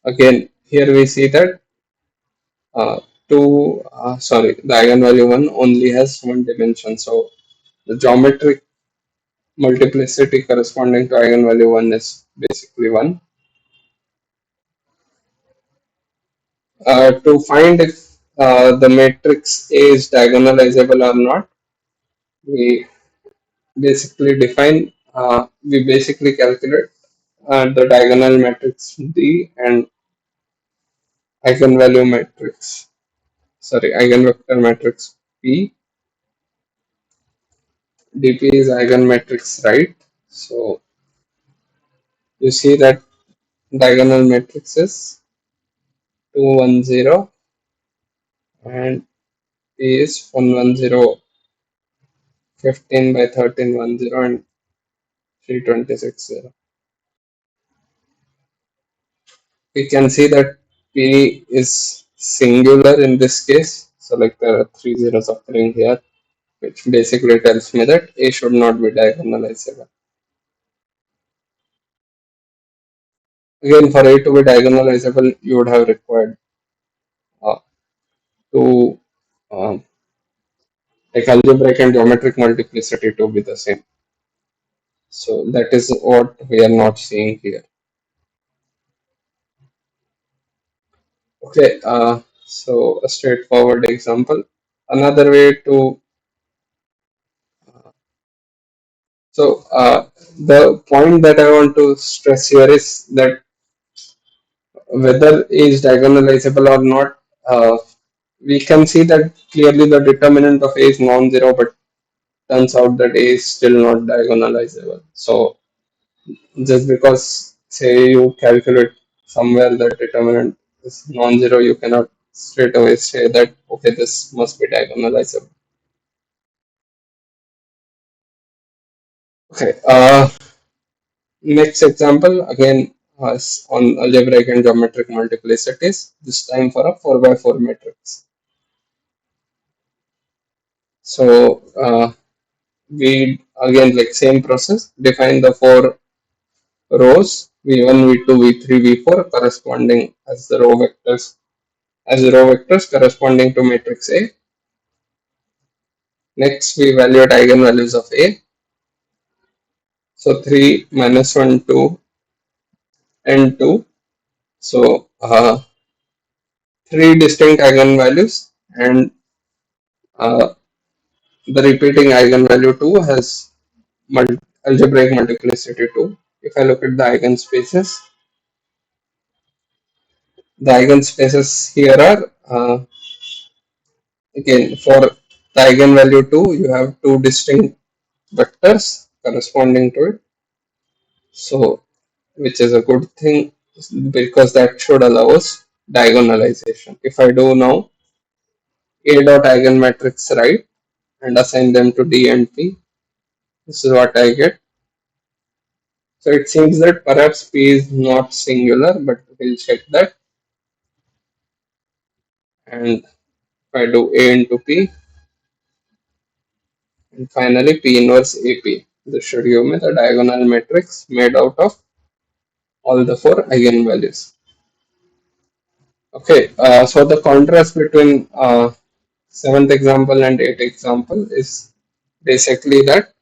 again, here we see that the eigenvalue 1 only has one dimension. So, the geometric multiplicity corresponding to eigenvalue 1 is basically 1. To find if the matrix A is diagonalizable or not, we we basically calculate the diagonal matrix D and eigenvalue matrix, eigenvector matrix P. dp is eigenmatrix, right? So you see that diagonal matrix is 210 and P is 110, 15 by 13, 10 and 3260. We can see that P is singular in this case. So like there are three zeros occurring here, which basically tells me that A should not be diagonalizable. Again, for A to be diagonalizable, you would have required uh, two um, like algebraic and geometric multiplicity to be the same. So that is what we are not seeing here. Okay, so a straightforward example. Another way to the point that I want to stress here is that whether A is diagonalizable or not, we can see that clearly the determinant of A is non-zero, but turns out that A is still not diagonalizable. So just because, say, you calculate somewhere that determinant is non-zero, you cannot straight away say that okay, this must be diagonalizable. Okay. Next example again on algebraic and geometric multiplicities. This time for a 4 by 4 matrix. So we again, like, same process, define the 4 rows V1, V2, V3, V4 corresponding as the row vectors corresponding to matrix A. Next, we evaluate eigenvalues of A. So 3, minus 1, 2, and 2. So three distinct eigenvalues, and uh, the repeating eigenvalue 2 has algebraic multiplicity 2. If I look at the eigenspaces here are again for the eigenvalue 2, you have two distinct vectors corresponding to it. So, which is a good thing because that should allow us diagonalization. If I do now A dot eigenmatrix right and assign them to D and P, this is what I get. So it seems that perhaps P is not singular, but we'll check that. And if I do A into P, and finally P inverse AP, this should give me the diagonal matrix made out of all the four eigenvalues. Okay, so the contrast between seventh example and eighth example is basically that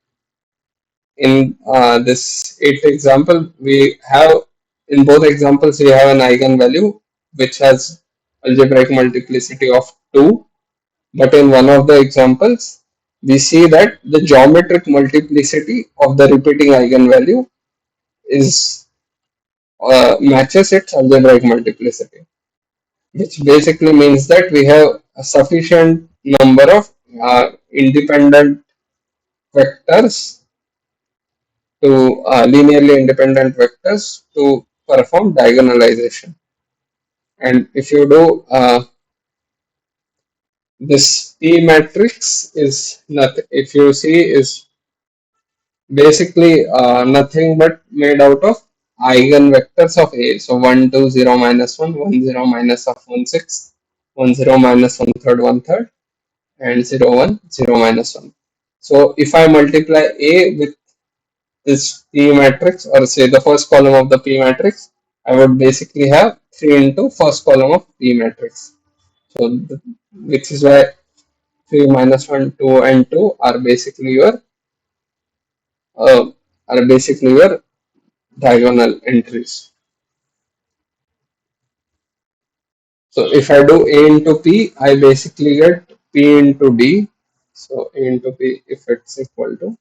in this eighth example, we have in both examples we have an eigenvalue which has algebraic multiplicity of 2, but in one of the examples we see that the geometric multiplicity of the repeating eigenvalue is matches its algebraic multiplicity, which basically means that we have a sufficient number of independent vectors to linearly independent vectors to perform diagonalization. And if you do this P matrix is nothing, if you see, is basically nothing but made out of eigenvectors of A. So 1, 2, 0, minus 1, 1, 0, minus of 1, 6, 1, 0, minus 1 third, 1 third, and 0, 1, 0, minus 1. So if I multiply A with this P matrix, or say the first column of the P matrix, I would basically have 3 into first column of P matrix. So which is why 3 minus 1, 2 and 2 uh, are basically your diagonal entries. So if I do A into P, I basically get P into D. So A into P, if it's equal to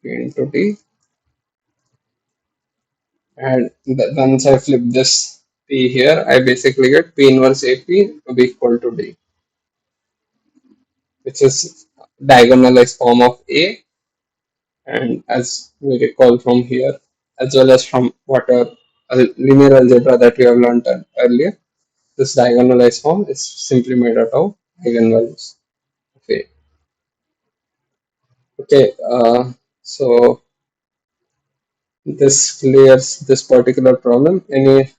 P into D, and once I flip this P here, I basically get P inverse AP to be equal to D, which is diagonalized form of A. And as we recall from here, as well as from whatever linear algebra that we have learned earlier, this diagonalized form is simply made out of eigenvalues. Okay. Okay. So this clears this particular problem. If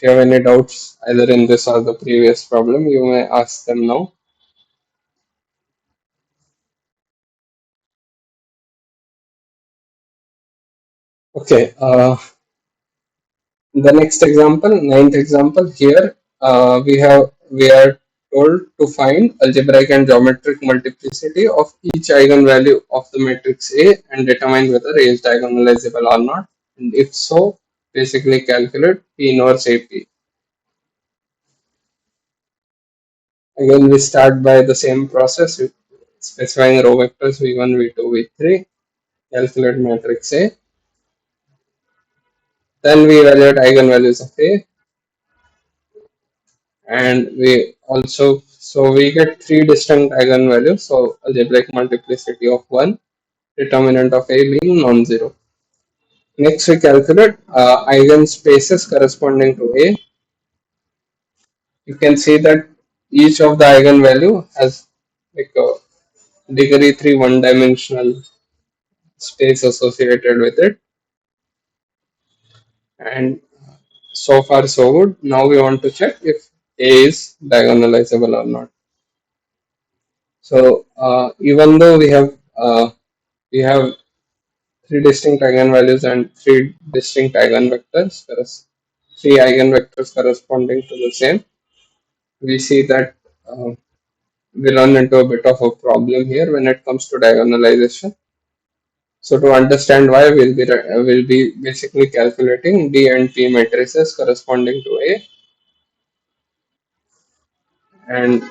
you have any doubts either in this or the previous problem, you may ask them now. Okay. The next example, ninth example here, we are told to find algebraic and geometric multiplicity of each eigenvalue of the matrix A and determine whether A is diagonalizable or not, and if so, basically calculate P inverse AP. Again, we start by the same process with specifying row vectors V1, V2, V3, calculate matrix A. Then we evaluate eigenvalues of A, and we also, so we get three distinct eigenvalues. So algebraic multiplicity of 1, determinant of A being non-zero. Next we calculate eigenspaces corresponding to A. You can see that each of the eigenvalue has like a degree 3 one-dimensional space associated with it, and so far so good. Now we want to check if A is diagonalizable or not. So even though we have three distinct eigenvalues and three distinct eigenvectors, three eigenvectors corresponding to the same, we see that uh, we run into a bit of a problem here when it comes to diagonalization. So to understand why, we'll be basically calculating D and P matrices corresponding to A, and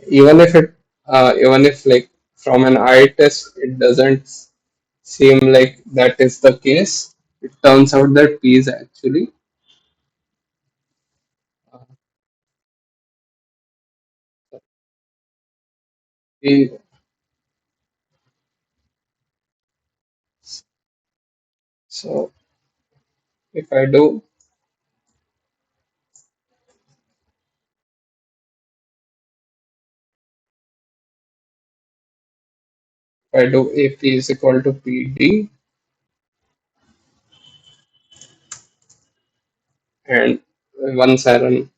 even if like from an eye test it doesn't seem like that is the case, it turns out that P is actually uh, P. So if I do if I do AP is equal to PD and once I run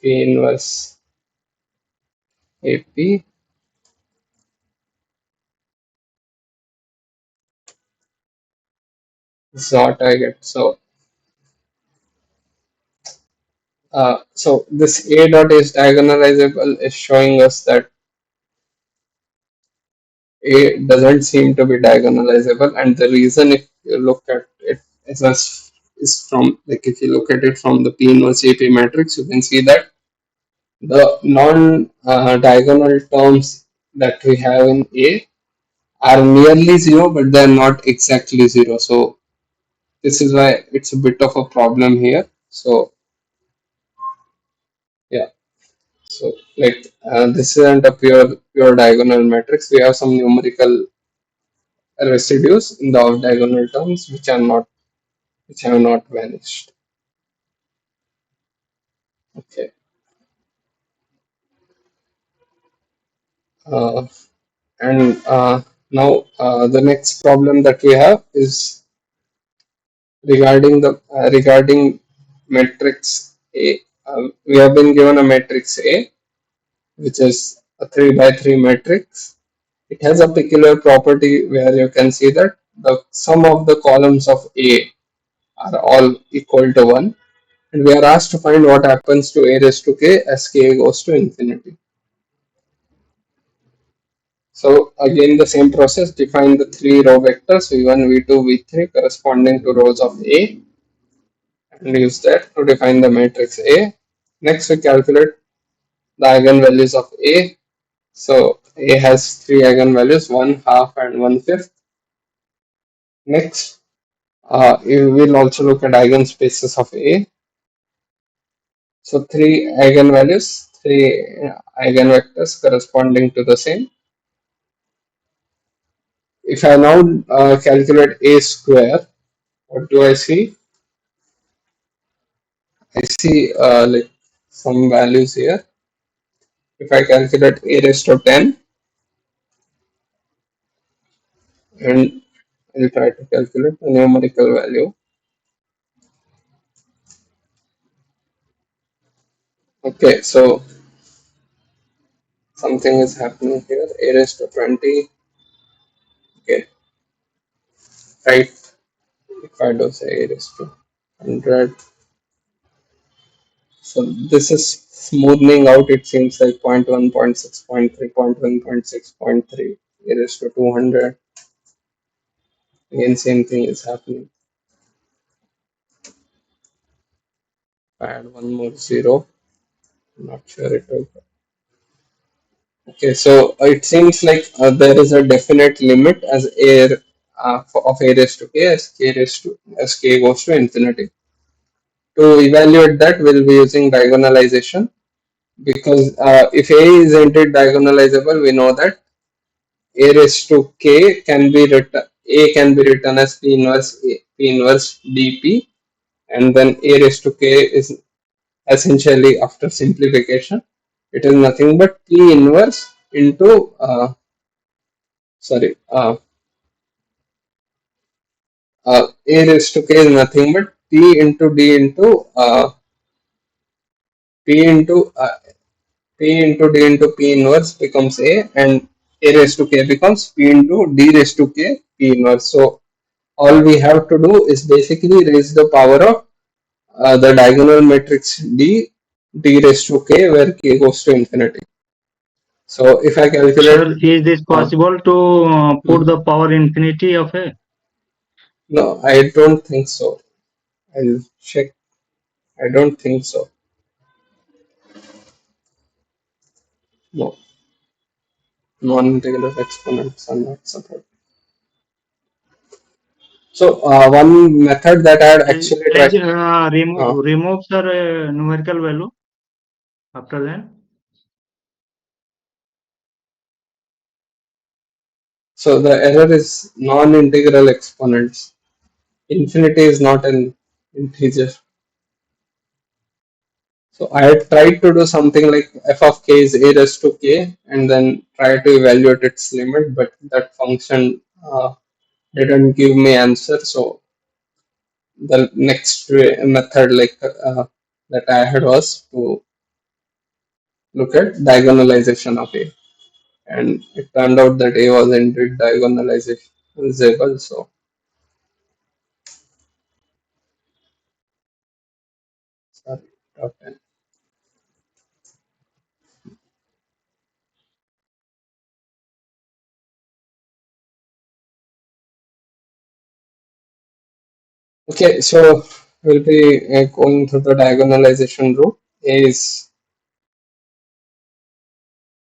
P inverse AP, this is what I get. So this A dot is diagonalizable is showing us that A doesn't seem to be diagonalizable, and the reason, if you look at it, is from, like, if you look at it from the P inverse AP matrix, you can see that the non-diagonal terms that we have in A are nearly zero, but they're not exactly zero. So this is why it's a bit of a problem here. So yeah, so like this isn't a pure diagonal matrix. We have some numerical residues in the off diagonal terms which have not vanished. Okay. Uh, and now the next problem that we have is regarding matrix A. We have been given a matrix A, which is a 3 by 3 matrix. It has a peculiar property where you can see that the sum of the columns of A are all equal to 1, and we are asked to find what happens to A raised to k as k goes to infinity. So again the same process, define the three row vectors v1, v2, v3 corresponding to rows of A, and use that to define the matrix A. Next we calculate the eigenvalues of A. So A has three eigenvalues, 1 half and 1/5. Next we will also look at eigenspaces of A. So three eigenvalues, three eigenvectors corresponding to the same. If I now calculate A square, what do I see? I see like some values here. If I calculate A raised to 10, and I'll try to calculate the numerical value. Okay, so something is happening here. A raised to 20. Okay, right. If I do say A raised to 100, so this is smoothing out. It seems like 0 0.1, 0 0.6, 0 0.3, 0 0.1, 0.6, 0.3. A raised to 200. Again, same thing is happening. Add one more zero. I'm not sure it will. Okay, so it seems like there is a definite limit as of a raised to k as k goes to infinity. To evaluate that, we'll be using diagonalization, because if a is indeed diagonalizable, we know that a raised to k can be written as p inverse dp, and then a raised to k is essentially, after simplification, it is nothing but p inverse into sorry a raised to k is nothing but p into d into p into p into d into p inverse becomes a, and A raised to k becomes p into d raised to k p inverse. So all we have to do is basically raise the power of the diagonal matrix d raised to k where k goes to infinity. So if I calculate, Sir, is this uh, possible to put mhm. the power infinity of A? No, I don't think so. I'll check. I don't think so. No, non-integral exponents are not supported. So one method that I had actually tried. Sage Uh, removes the numerical value after that. so the error is non-integral exponents. Infinity is not an integer. So I had tried to do something like f of k is a raised to k and then try to evaluate its limit, but that function didn't give me answer. So the next method that I had was to look at diagonalization of a, and it turned out that a was indeed diagonalizable. So sorry, top 10. Okay, so we'll be going through the diagonalization route. A is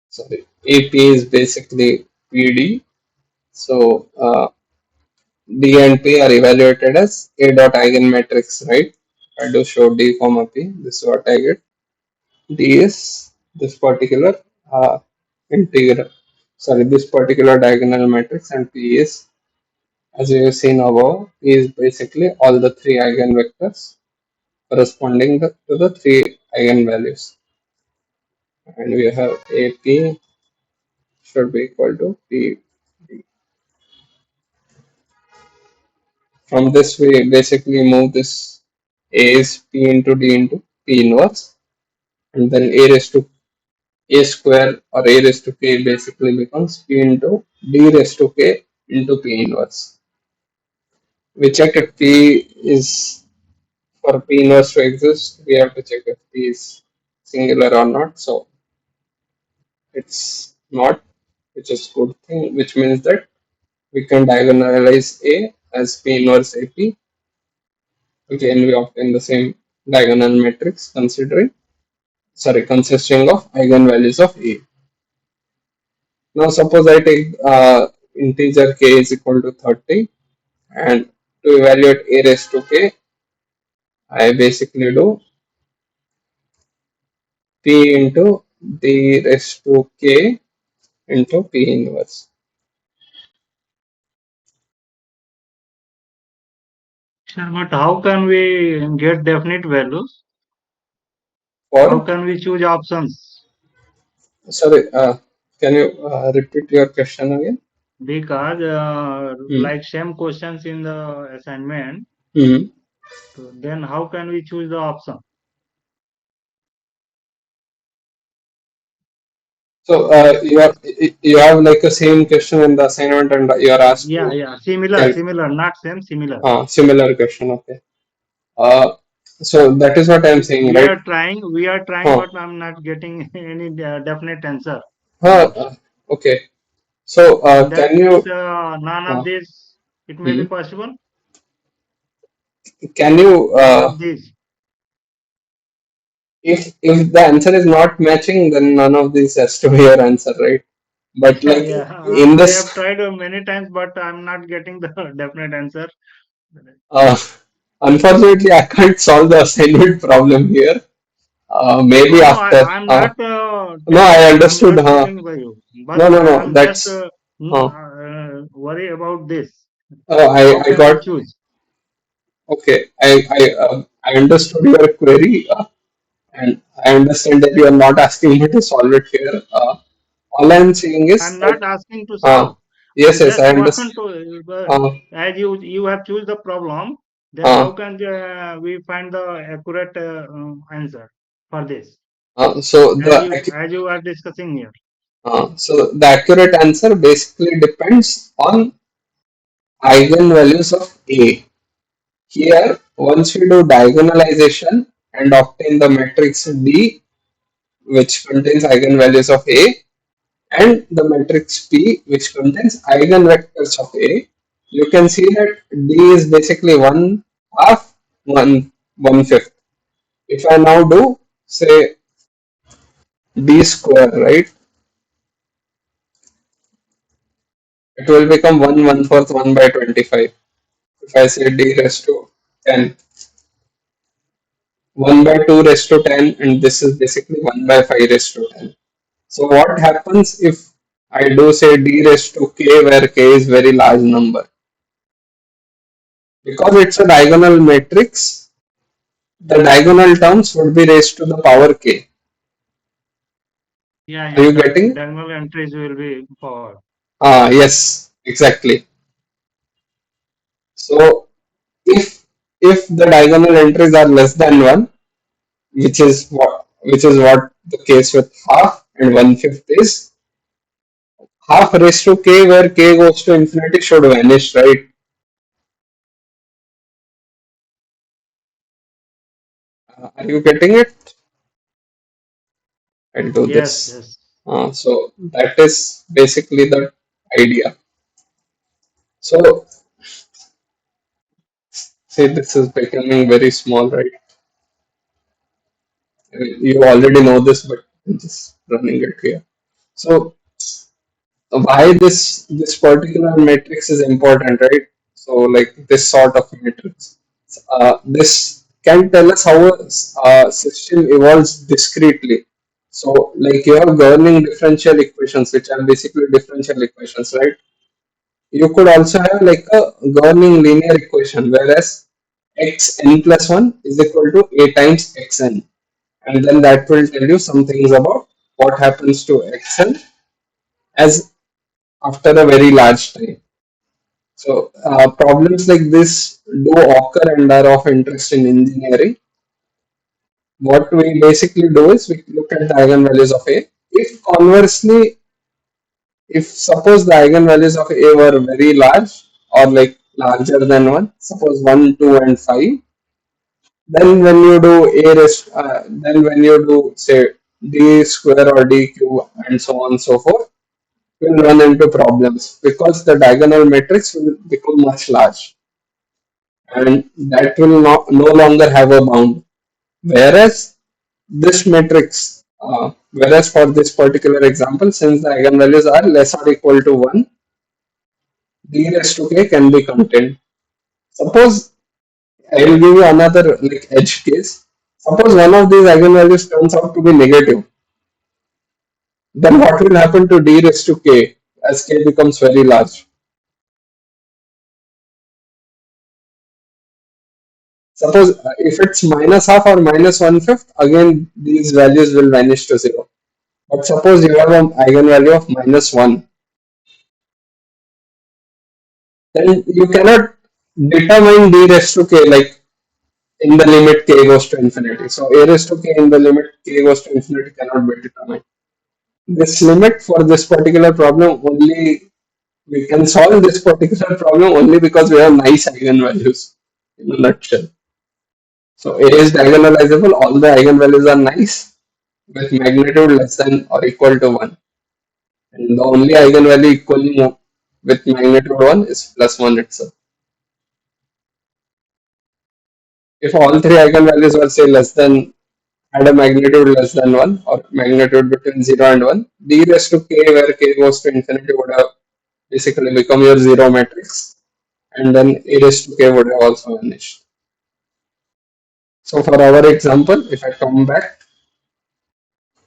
sorry, AP is basically PD. So D and P are evaluated as A dot eigenmatrix, right? I do show D comma P. This is what I get. D is this particular uh, integral. Sorry, this particular diagonal matrix, and P is, as we have seen above, P is basically all the three eigenvectors corresponding to the three eigenvalues. And we have AP should be equal to P. From this, we basically move this A is P into D into P inverse, and then A raised to A square or A raised to K basically becomes P into D raised to K into P inverse. We check if P is for P inverse to exist, we have to check if P is singular or not. So it's not, which is good thing, which means that we can diagonalize A as P inverse AP. Again, we obtain the same diagonal matrix consisting of eigenvalues of A. Now suppose I take integer k is equal to 30, and to evaluate A raised to k, I basically do P into D raised to k into P inverse. Sir, but how can we get definite values? How For, can we choose options? sorry, can you repeat your question again? Because Hmm. like same questions in the assignment, Hmm. so then how can we choose the option? So you have like a same question in the assignment, and you are asked Yeah, to yeah, similar, calculate similar, not same, similar. similar question. Okay. Uh, so that is what I am saying, We right? are trying, we are trying, Huh. but I'm not getting any definite answer for Huh. this. Okay. So In that can case, you none of uh, this, it may be hmm, possible. can you None of these. if the answer is not matching, then none of these has to be your answer, right? But Yeah, like yeah. in I this, have tried many times, but I'm not getting the definite answer. uh, unfortunately, I can't solve the assignment problem here. No, Maybe no, after. I'm not No, I I'm understood. not telling by you, but No, no, no. I'm just That's. Uh, worry about this. I How I can we got. choose? Okay. I understood your query, and I understand that you are not asking me to solve it here. All I'm saying is I'm that. not asking to Uh, solve. yes, I'm yes, just I want understand. to, Uh, as you have choose the problem, then uh, how can we find the accurate answer for this? so the As you are discussing here. So the accurate answer basically depends on eigenvalues of A. Here, once we do diagonalization and obtain the matrix D, which contains eigenvalues of A, and the matrix P, which contains eigenvectors of A, you can see that D is basically one half, one fifth. If I now do, say, D square, right, it will become 1/1/4, 1 by 25. If I say D raised to 10, 1 by 2 raised to 10, and this is basically 1 by 5 raised to 10. So what happens if I do say D raised to k, where k is very large number? Because it's a diagonal matrix, the diagonal terms would be raised to the power k. Yeah, Are yeah. you The getting it? diagonal entries will be power. Yes, exactly. So if the diagonal entries are less than one, which is what the case with half and one fifth is, half raised to k, where k goes to infinity, should vanish, right? Are you getting it? I'll do Yes, this. yes. So that is basically the idea. So see, this is becoming very small, right? You already know this, but I'm just running it here. So why this particular matrix is important, right? So like this sort of matrix, this can tell us how a system evolves discretely. So like you have governing differential equations, which are basically differential equations, right? You could also have like a governing linear equation, whereas xn plus 1 is equal to a times xn, and then that will tell you some things about what happens to xn as after a very large time. So problems like this do occur and are of interest in engineering. What we basically do is we look at the eigenvalues of A. If conversely, if suppose the eigenvalues of A were very large or like larger than 1, suppose 1, 2 and 5, then when you do then when you do say D square or D cube and so on and so forth, will run into problems because the diagonal matrix will become much large, and that will no longer have a bound. Whereas this matrix, whereas for this particular example, since the eigenvalues are less or equal to 1, D raised to k can be contained. Suppose I will give you another like edge case. Suppose one of these eigenvalues turns out to be negative, then what will happen to D raised to k as k becomes very large? Suppose if it's minus half or minus one fifth, again these values will vanish to zero. But suppose you have an eigenvalue of minus 1, then you cannot determine d raised to k like in the limit k goes to infinity. So a raised to k in the limit k goes to infinity cannot be determined. This limit for this particular problem only, we can solve this particular problem only because we have nice eigenvalues in a nutshell. So A is diagonalizable, all the eigenvalues are nice with magnitude less than or equal to 1. And the only eigenvalue equaling with magnitude 1 is plus 1 itself. If all three eigenvalues were say less than, had a magnitude less than 1 or magnitude between 0 and 1, d raised to k, where k goes to infinity, would have basically become your zero matrix, and then a raised to k would have also vanished. So for our example, if I come back,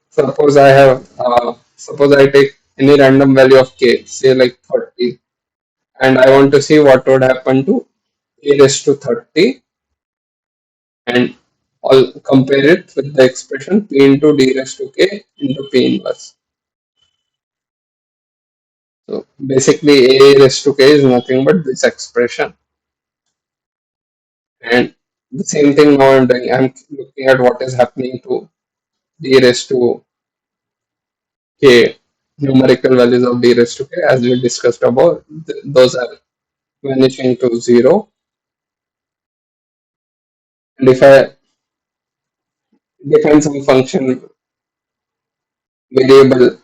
suppose I take any random value of k, say like 30, and I want to see what would happen to a raised to 30, and I'll compare it with the expression p into d raised to k into p inverse. So basically a raised to k is nothing but this expression, and the same thing now I'm doing. I'm looking at what is happening to d raised to k. numerical values of d raised to k, as we discussed above, those are vanishing to zero. And if I define some function variable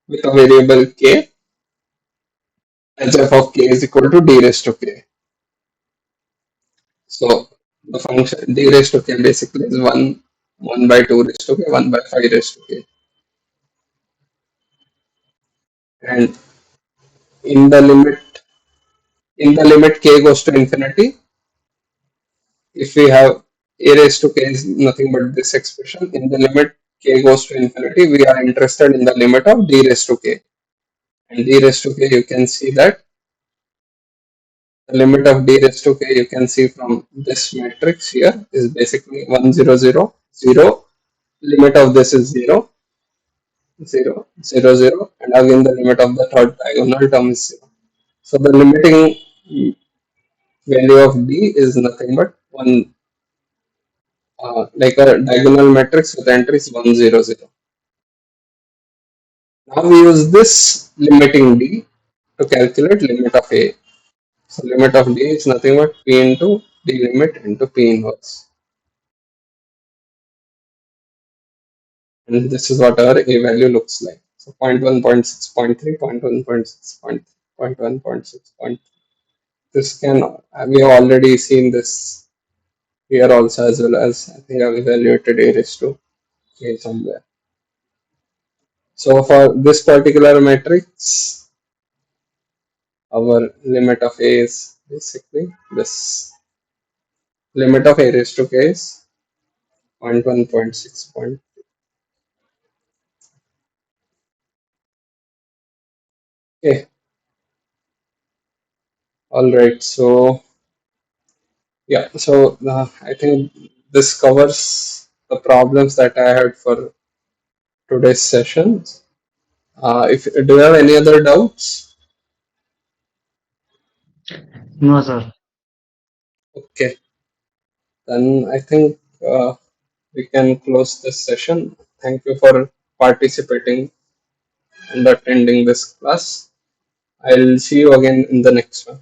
with a variable k, as f of k is equal to d raised to k. So the function d raised to k basically is 1 by 2 raised to k, 1 by 5 raised to k. And in the limit, k goes to infinity, if we have a raised to k is nothing but this expression, in the limit k goes to infinity, we are interested in the limit of d raised to k. And d raised to k, you can see that the limit of d raised to k, you can see from this matrix here, is basically 1 0 0 0. Limit of this is 0 0 0 0, and again the limit of the third diagonal term is 0. So the limiting value of d is nothing but one, like a diagonal matrix with entries 1 0 0. Now we use this limiting d to calculate limit of a. So limit of d is nothing but p into d limit into p inverse. And this is what our a value looks like. So 0.1, 0.6, 0.3, 0.1, 0.6, 0.1, 0.6, 0.3. This can, we have already seen this here also, as well as I think I've evaluated a raised to k somewhere. So for this particular matrix, our limit of a is basically this. Limit of a raised to k is 0.1, 0.6, okay. All right. So yeah. So I think this covers the problems that I had for today's session. If do you have any other doubts? No, sir. Okay. Then I think we can close this session. Thank you for participating and attending this class. I'll see you again in the next one.